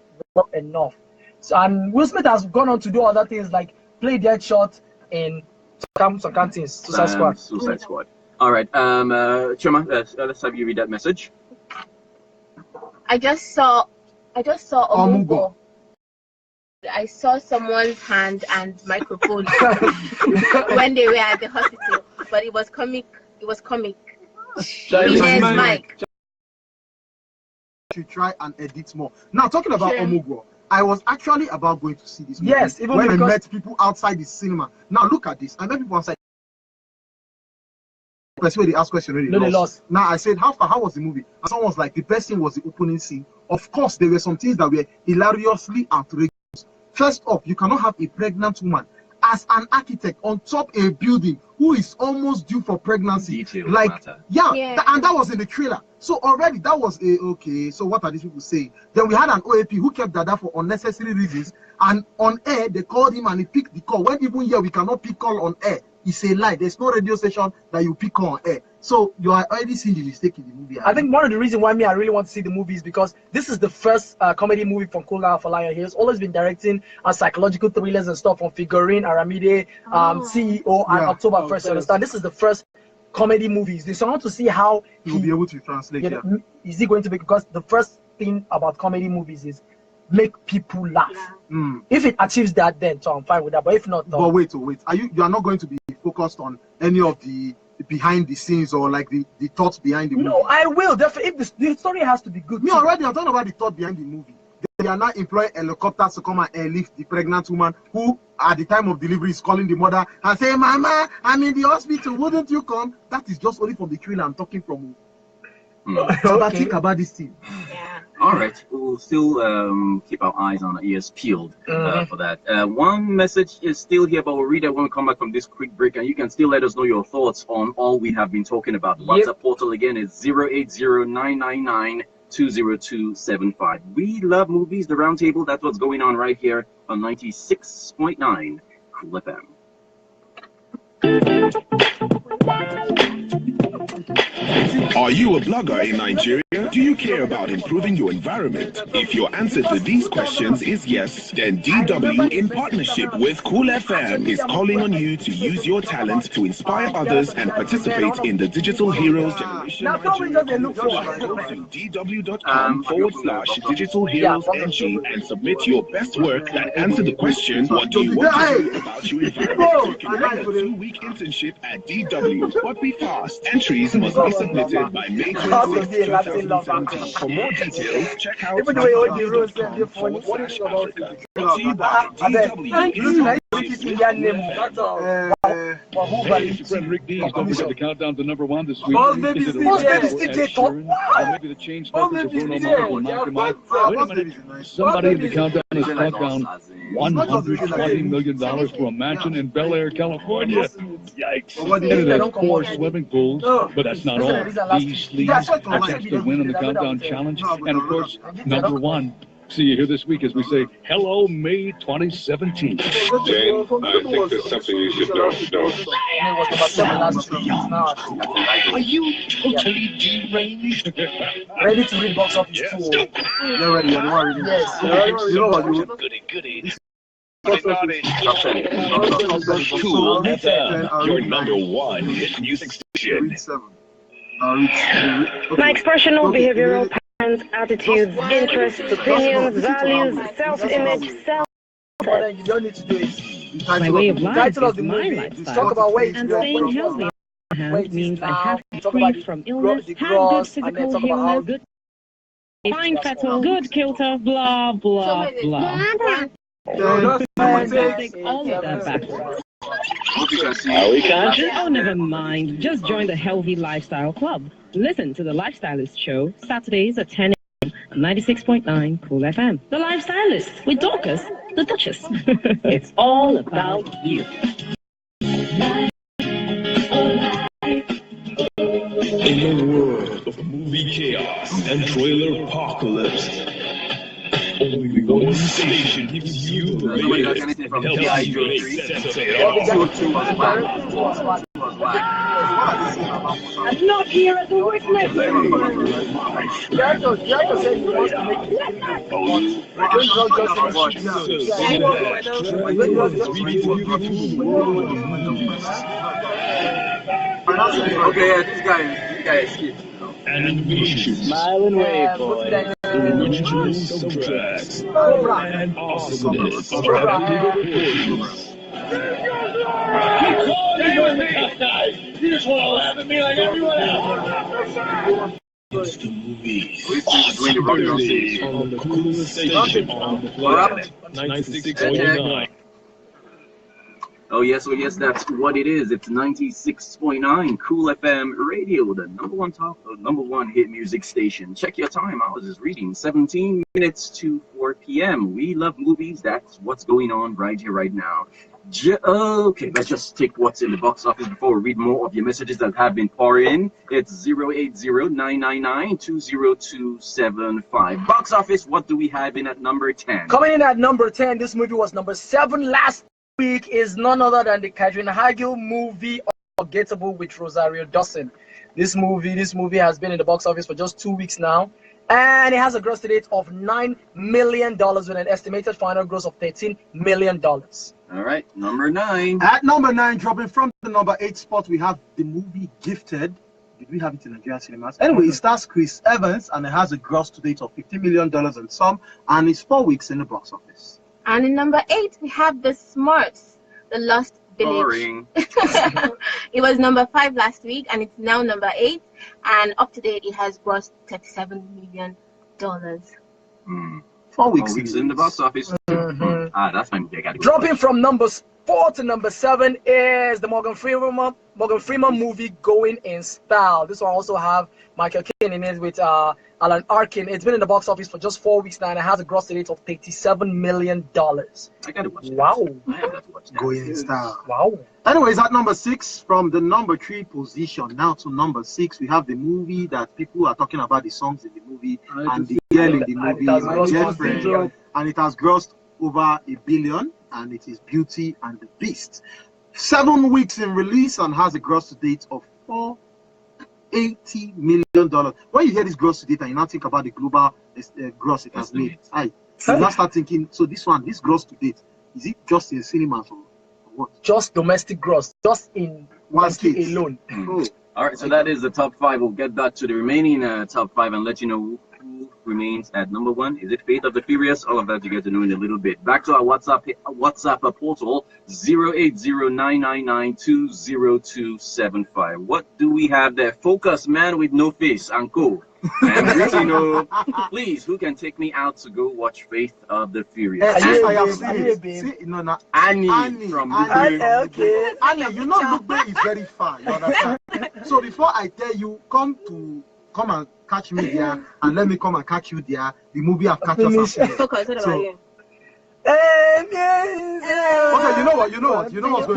enough. So, and Will Smith has gone on to do other things like play Deadshot in some things. Suicide Squad. All right. Chioma, let's have you read that message. I just saw Omugo. I saw someone's hand and microphone when they were at the hospital, but it was comic. Mike. To try and edit more. Now talking about Omugo, I was actually about going to see this movie. Yes, even when I met people outside the cinema. Now look at this. I met people outside. That's where they ask questions. Really lost. Now I said, how was the movie? And someone was like, the best thing was the opening scene. Of course, there were some things that were hilariously outrageous. First off, you cannot have a pregnant woman as an architect on top a building who is almost due for pregnancy. Like, and that was in the trailer. So already that was okay. So what are these people saying? Then we had an OAP who kept Dada for unnecessary reasons, and on air they called him and he picked the call. When even here we cannot pick call on air. It's a lie. There's no radio station that you pick on air. So you are already seeing the mistake in the movie. I think one of the reasons why I really want to see the movie is because this is the first comedy movie from Kola Falaya. He has always been directing psychological thrillers and stuff from Figurine, Aramide, CEO, and October 1st. Understand? This is the first comedy movies. So I want to see how he will be able to translate. Is he going to be? Because the first thing about comedy movies is make people laugh. If it achieves that, then so I'm fine with that. But if not, but wait. Are you are not going to be focused on any of the behind the scenes or like the thoughts behind the movie? No, I will definitely. If the story has to be good. Me already, I'm talking about the thought behind the movie. They are not employing helicopters to come and airlift the pregnant woman who, at the time of delivery, is calling the mother and saying, "Mama, I'm in the hospital. Wouldn't you come?" That is just only from the trailer. I'm talking from. Think about this thing. All right, we'll still keep our eyes on our ears peeled for that. One message is still here, but we'll read it when we come back from this quick break, and you can still let us know your thoughts on all we have been talking about. The WhatsApp portal again is 080-999-20275. We love movies, the roundtable. That's what's going on right here on 96.9 Cool FM. Are you a blogger in Nigeria? Do you care about improving your environment? If your answer to these questions is yes, then DW, in partnership with Cool FM, is calling on you to use your talent to inspire others and participate in the Digital Heroes Generation. Go to dw.com/Digital Heroes NG and submit your best work that answer the question, what do you want to do about your environment? You can get a 2-week internship at DW, but be fast. Entries must be submitted by May 26, 2017. For more details, check out DW.com/Africa. Brought to you by DW. Rick D. Don't forget to count down to number 1 this week. Maybe the change Bruno Mars will knock him out. Wait a minute. Somebody in the countdown has caught down $120 million for a mansion in Bel Air, California. Yikes. And it has 4 swimming pools, but that's not all. These sleeves are chance to win on the countdown challenge. And of course, number 1. See you here this week as we say, hello, May 2017. Jane, I think there's something you should know. Are you totally deranged? Ready to read box office tour. You're ready. Yes. You know what you Goody. Cool FM, your number 1 hit music station. My expressional behavioral patterns, attitudes, interests, opinions, values, self-image, You don't need to do it. my way of life Title of is the my movie. lifestyle. Talk about ways And to staying healthy on the hand means I have to be free from illness, have good physical health, good fine fettle, good kilter, blah, blah, blah. Take all of that backwards. Are we conscious? Oh, never mind. Just join the Healthy Lifestyle Club. Listen to the Lifestylist Show, Saturdays at 10 a.m. on 96.9 Cool FM. The Lifestylist with Dorcas, the Duchess. It's all about you. In the world of movie chaos and trailer apocalypse, only one station gives you the latest and helps you make sense of it all. I'm not here as a witness. Okay, this guy escaped. And we should Smile and wave, boys. original soundtracks and awesomeness of You just want to laugh at me like everyone else. It's the movies. Thursdays on the coolest station on the planet. 96.9. Oh yes, that's what it is. It's 96.9 Cool FM Radio, the number one hit music station. Check your time. I was just reading 17 minutes to 4 p.m. We love movies. That's what's going on right here, right now. Okay, let's just take what's in the box office before we read more of your messages that have been pouring in. It's 080-999-20275. Box office, what do we have in at number 10? Coming in at number 10, this movie was number 7 last week is none other than the Katherine Heigl movie Unforgettable with Rosario Dawson. This movie has been in the box office for just 2 weeks now, and it has a gross to date of $9 million with an estimated final gross of $13 million. All right, number 9. At number 9, dropping from the number 8 spot, we have the movie Gifted. Did we have it in Nigerian cinemas? Anyway, it stars Chris Evans, and it has a gross to date of $50 million and some, and it's 4 weeks in the box office. And in number 8, we have The Smarts, The Lost Village. Boring. It was number 5 last week, and it's now number 8. And up to date, it has grossed $37 million. 4 weeks, in the box office. That's when they got Dropping from number 4 to number 7 is the Morgan Freeman movie Going in Style. This one also have Michael Caine in it with Alan Arkin. It's been in the box office for just 4 weeks now, and it has a gross rate of $37 million. I gotta watch that. Wow. I have to watch that. Going in Style. Wow. Anyways, at number 6, from the number 3 position now to number 6, we have the movie that people are talking about, the songs in the movie and the girl in the movie, My Dead Friend, and it has grossed over $1 billion, and it is Beauty and the Beast. 7 weeks in release and has a gross to date of $480 million. When you hear this gross to date and you now think about the global gross it has made, you now start thinking, so this gross to date, is it just in cinemas or what? Just domestic gross, just in one state alone. All right, so that is the top 5. We'll get back to the remaining top 5 and let you know who remains at number 1. Is it Fate of the Furious? All of that you get to know in a little bit. Back to our WhatsApp portal, 08099920275. What do we have there? Fokiss, Man with No Face, and Co. And please, who can take me out to go watch Faith of the Furious? Annie from Okay. Annie, you know Lugbe is very far, you understand? So before I tell you, come and catch me there, and let me come and catch you there, the movie have catch us up. Fokiss, what about you? Okay, you know what's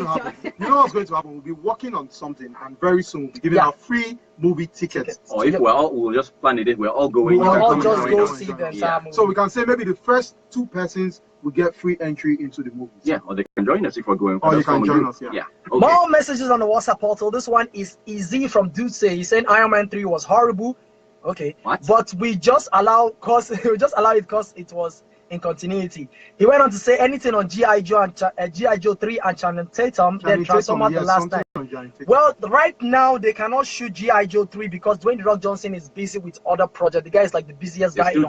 going to happen? We'll be working on something, and very soon we'll be giving out free movie tickets. Or if we'll just plan it, we're all going. We'll all just go see the entire movie. So we can say maybe the first 2 persons will get free entry into the movie. Yeah, or they can join us if we're going. Or you can join us, Okay. More messages on the WhatsApp portal. This one is Easy from Dude Say. He's saying Iron Man 3 was horrible. Okay. What? But we just allow it because it was in continuity. He went on to say anything on G.I. Joe and G.I. Joe 3 and Channing Tatum, then Transformers the last time. Well, right now they cannot shoot G.I. Joe 3 because Dwayne The Rock Johnson is busy with other projects. The guy is like the busiest guy in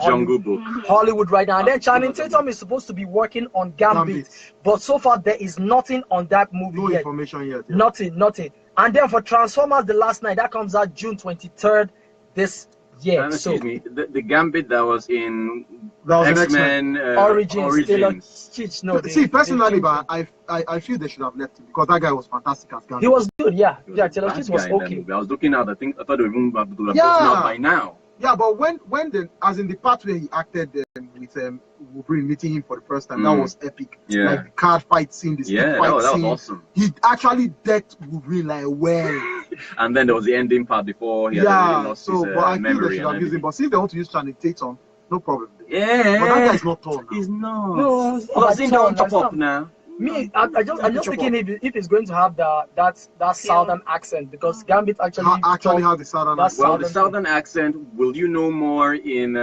Hollywood right now. And then Channing Tatum is supposed to be working on Gambit. But so far there is nothing on that movie yet. No information yet. Yeah. Nothing. And then for Transformers the last night, that comes out June 23rd this year. Excuse me, the Gambit that was in X-Men Origins. See, personally, but I feel they should have left him because that guy was fantastic as Gambit. He was good, yeah. Taylor Swift was okay. I was looking out. I thought they were even have to have out by now. Yeah, but when as in the part where he acted with Wolverine meeting him for the first time, that was epic. Yeah. Like the card fight scene, the stick fight that scene. was awesome. He actually decked Wolverine like well. And then there was the ending part before he had really lost his but I feel memory. they should have used him. But since they want to use Channing Tatum, no problem. Yeah. But that guy's not tall now. He's not. No, I've seen him chop up now. Me, I'm just thinking if it's going to have that southern accent because Gambit actually has the southern accent. Well, the southern accent. Will you know more in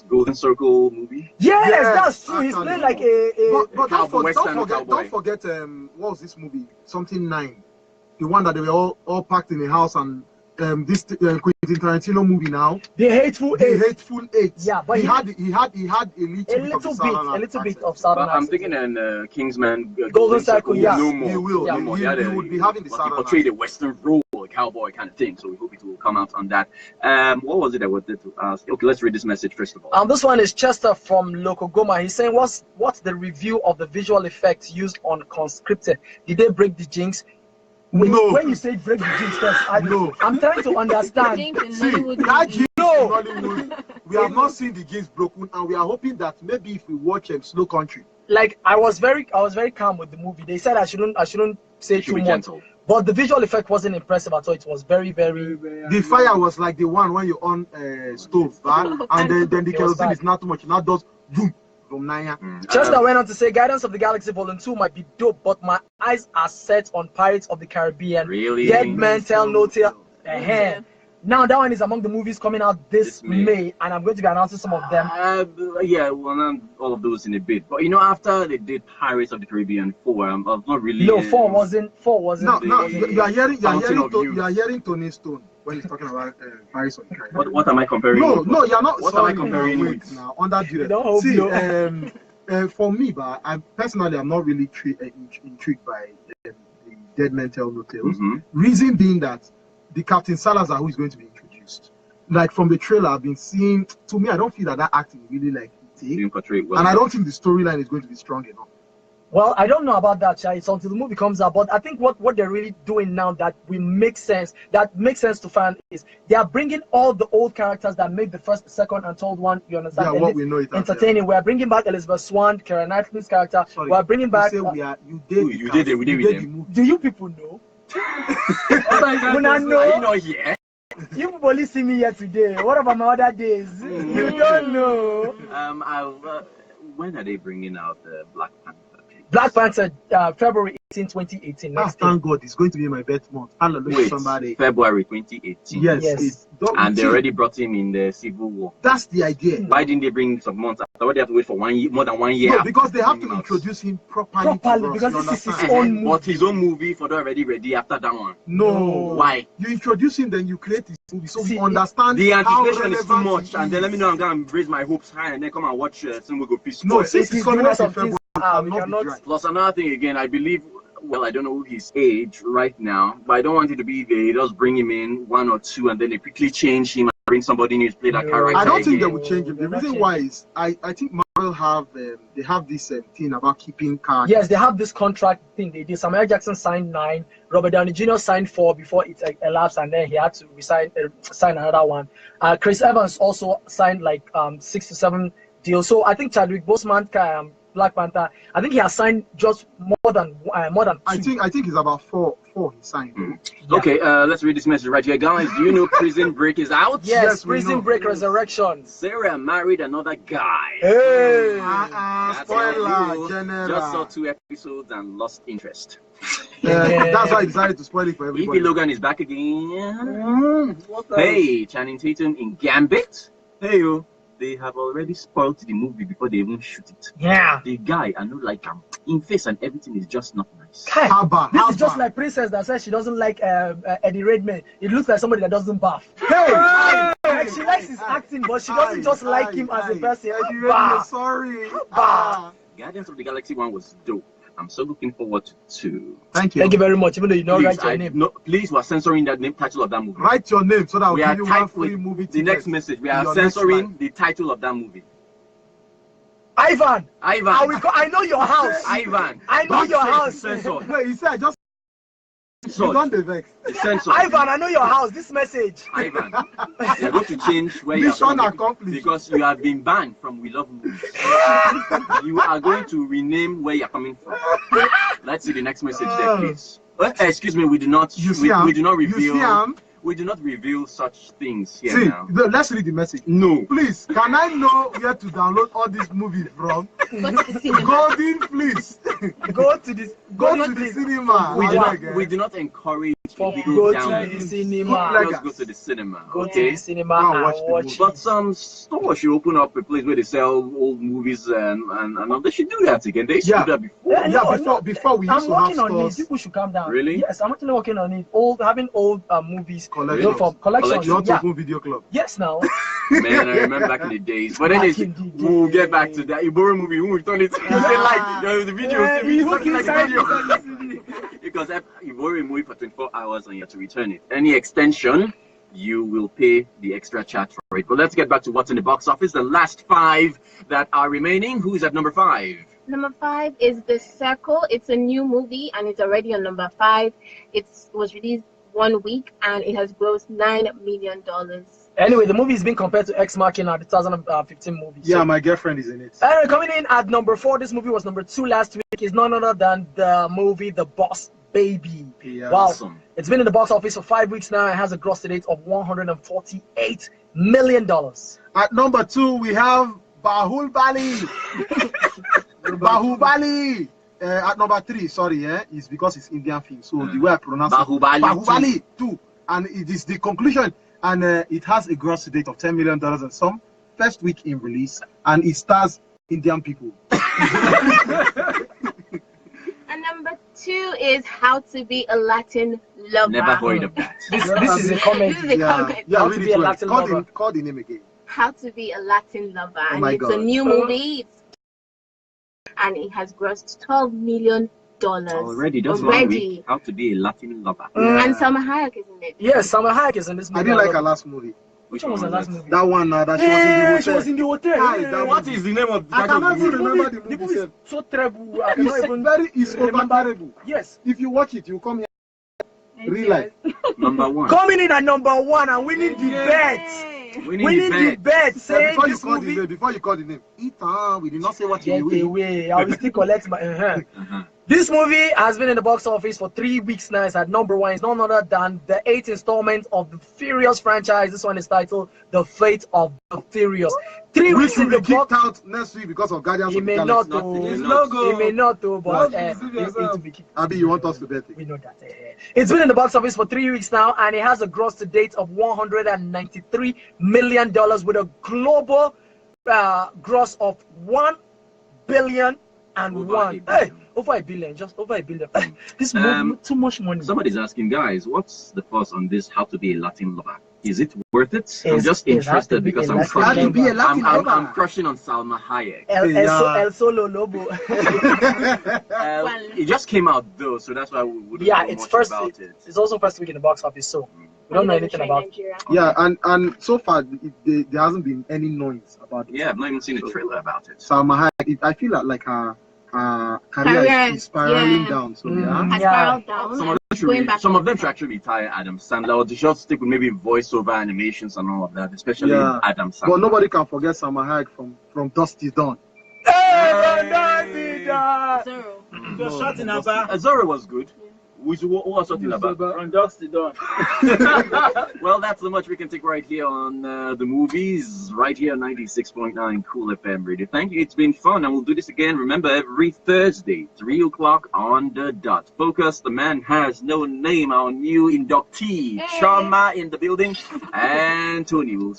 Golden Circle movie? Yes, that's true. He's playing like a but don't forget what was this movie? Something 9. The one that they were all packed in a house and this Quentin Tarantino movie now. The Hateful Eight. Yeah, but he had a little bit of southern accent. I'm thinking in Kingsman, Golden Circle. He would be having the southern accent. He portrayed a western role, a cowboy kind of thing. So we hope it will come out on that. What was it I wanted to ask? Okay, let's read this message first of all. This one is Chester from Loco Goma. He's saying, what's the review of the visual effects used on Conscripted? Did they break the jinx? When you say break the jinx, I'm trying to understand. Nollywood, we have not seen the jinx broken, and we are hoping that maybe if we watch Slow Country. Like I was very calm with the movie. They said I shouldn't say too much. But the visual effect wasn't impressive at all. It was very, very. The fire was like the one when you're on stove, and then the kerosene is not too much. Now does boom. from Naya. Chester went on to say, Guardians of the Galaxy Volume 2 might be dope, but my eyes are set on Pirates of the Caribbean. Really? Dead Man Tell No Tale. Now that one is among the movies coming out this May, and I'm going to be announcing some of them. Yeah, well, not all of those in a bit. But you know, after they did Pirates of the Caribbean 4, I'm not really. No, 4 wasn't. No, you are hearing Tony Stone when he's talking about Pirates of the Caribbean. What am I comparing? No, you're not. What am I comparing with? Now, under duress. See, for me, but I personally, I'm not really intrigued by the Dead Men Tell No Tales. Reason being that the Captain Salazar who is going to be introduced, like from the trailer I've been seeing, to me I don't feel that acting really like it takes, and I don't think the storyline is going to be strong enough. Well, I don't know about that, Chai. It's until the movie comes out. But I think what they're really doing now that makes sense to fans is they are bringing all the old characters that made the first, second, and third one. You understand? Yeah, what we know it entertaining. We are bringing back Elizabeth Swann, Keira Knightley's character. Sorry, we are bringing back. You did it with them. Do you people know? When I know. Yeah. You people only see me here today. What about my other days? You don't know. When are they bringing out the Black Panther? Black Panther, February 18, 2018. Thank God, it's going to be my birth month. Hallelujah, somebody. February 2018. Yes. And they already brought him in the Civil War. That's the idea. Why didn't they bring some months after? Why they have to wait for 1 year, more than 1 year? No, because they have to introduce him properly because this is his own movie. But his own movie for the already ready after that one. No. Why? You introduce him, then you create his movie, so we understand. The anticipation is too much, and then let me know I'm gonna raise my hopes high, and then come and watch some go fish. No, since it's coming out in February. Plus another thing again, I believe, well, I don't know his age right now, but I don't want it to be they just bring him in 1 or 2 and then they quickly change him and bring somebody new to play that character. I don't think they will change him. The reason why is I think Marvel have they have this thing about keeping characters. Yes, they have this contract thing. They did. Samuel Jackson signed 9, Robert Downey Jr. signed 4 before it elapsed, and then he had to sign another one. Chris Evans also signed like 6 to 7 deals. So I think Chadwick Boseman, Black Panther, I think he has signed just more than 2. I think it's about 4 he signed. Yeah. Okay, let's read this message right here, guys. Do you know Prison Break is out? Yes, Prison Break Resurrection. Sarah married another guy. Hey, spoiler, General. Just saw 2 episodes and lost interest. That's why I decided to spoil it for everybody. Evie Logan is back again. Hey, Channing Tatum in Gambit. Hey, yo. They have already spoiled the movie before they even shoot it. Yeah. The guy, I know, like him in face and everything is just not nice. This is just like Princess that says she doesn't like Eddie Redmayne. It looks like somebody that doesn't bath. Hey! Like she likes his acting, but she doesn't just like him as a person. Eddie Redmayne, sorry. Guardians of the Galaxy 1 was dope. I'm so looking forward to. Thank you. Thank you very much. Even though you don't write your name. No, please, we're censoring that name, title of that movie. Write your name so that we will give you one free movie the next message. We are censoring the title of that movie. Ivan. I know your house. Ivan. I know your house. Censor. No, he said just. Ivan, I know your house. This message. Ivan, you're going to change where you're from because you have been banned from We Love Movies. You are going to rename where you're coming from. Let's see the next message there, please. Excuse me, we do not. We do not reveal. We do not reveal such things here now. Let's read the message. No. Please, can I know where to download all these movies from? Go to the cinema. Golden, please. Go to the cinema. We do not encourage people to go to the cinema. Just go to the cinema. Go to the cinema and watch. But some stores should open up a place where they sell old movies and they should do that again. They should do that before. Before we used to have stores. I'm working on it. People should calm down. Really? Yes, I'm actually working on it. Having old movies. Collections. You want to open video club? Yes, now. Man, I remember back in the days. But anyways, we'll get back to that. Ibori movie, we'll return it. The video. Because Ibori movie for 24 hours and you have to return it. Any extension, you will pay the extra charge for it. But let's get back to what's in the box office. The last 5 that are remaining. Who's at number 5? Number 5 is The Circle. It's a new movie and it's already on number 5. It was released 1 week and it has grossed $9 million. Anyway, the movie is being compared to Ex Machina, the 2015 movie. Yeah, my girlfriend is in it. Anyway, coming in at number 4, this movie was number 2 last week, is none other than the movie The Boss Baby. Yeah, wow. awesome. It's been in the box office for 5 weeks now. It has a gross to date of $148 million. At number 2, we have Bahubali. Bahubali. At number 3, sorry, is because it's Indian film. So the way I pronounce Bahubali 2. And it is the conclusion. And it has a gross to date of $10 million and some. First week in release. And it stars Indian people. And number 2 is How to Be a Latin Lover. Never heard of that. This is a comment. This is a comment. Yeah, How to Be a Latin Lover. Call the name again. How to Be a Latin Lover. Oh And my it's God. a new movie. And it has grossed $12 million. Already, that's one week. How to Be a Latin Lover. And Salma Hayek is in it. Yes, Salma Hayek is in this movie. I didn't like her last movie. Which one was the last movie? That one that she was in the hotel. What is the name of the I cannot even remember The the movie is movie. so terrible. I cannot even It's unbearable. Yes. If you watch it, you come here. Real life. Number 1. Coming in at number 1 and winning the bet. Winning the bet. Saying this movie. Before you call the name, Ethan, we did not say what you Get will. away. I will still collect my. This movie has been in the box office for 3 weeks now. It's at number 1. It's none other than the 8th installment of the Furious franchise. This one is titled The Fate of the Furious. 3 weeks in the box. Out next week because of Guardians He of may the not Galaxy. do. His logo. He may not do, but It will be kicked. Abi, you want us to bet it? we know that. It's been in the box office for 3 weeks now, and it has a gross to date of $193 million with a global gross of $1 billion and Over one. $1 billion. Hey, over $1 billion, just over $1 billion. This movie, too much money. Somebody's asking, guys, what's the fuss on this How to Be a Latin Lover? Is it worth it? I'm just it has to interested be because a I'm Latin crushing. How to be a Latin I'm lover. crushing on Salma Hayek. El Solo Lobo. It just came out though, so that's why we wouldn't know It's much first. about it. It's also first week in the box office, so we don't know anything about it. Yeah, and so far there hasn't been any noise about it. Yeah, I've not even seen a trailer about it. Salma Hayek, I feel like her career is spiraling down. So Has spiraled down. Some of them should actually retire Adam Sandler, or they should stick with maybe voiceover animations and all of that, especially Adam Sandler. But nobody can forget Salma Hayek from Dusty Dawn. Zorro was good. What was talking about? From dusk to dawn. Well, that's so much we can take right here on the movies, right here on 96.9 Cool FM Radio. Thank you. It's been fun, and we'll do this again. Remember, every Thursday, 3 o'clock on the dot. Fokiss, the man has no name, our new inductee. Sharma in the building, and Tony will.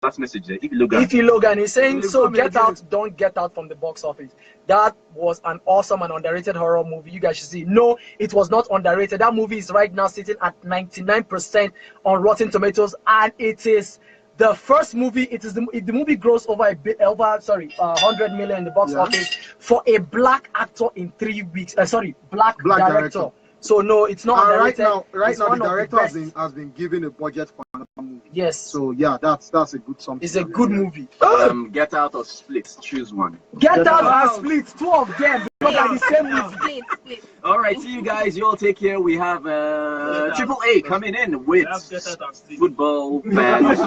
Last message there. If you Logan is saying, so get out, don't get out from the box office. That was an awesome and underrated horror movie. You guys should see. No, it was not underrated. That movie is right now sitting at 99% on Rotten Tomatoes, and it is the first movie. It is the movie grossed over 100 million in the box office for a black actor in 3 weeks. Black director. So no, it's not underrated. Right now, the director has been given a budget for another movie. Yes. So yeah, that's a good something. It's a good movie. Get Out or Split, choose one. Get Out or Split, 2 of them because they're the same movie. Split. All right, see you guys. You all take care. We have Triple A coming in with football fans.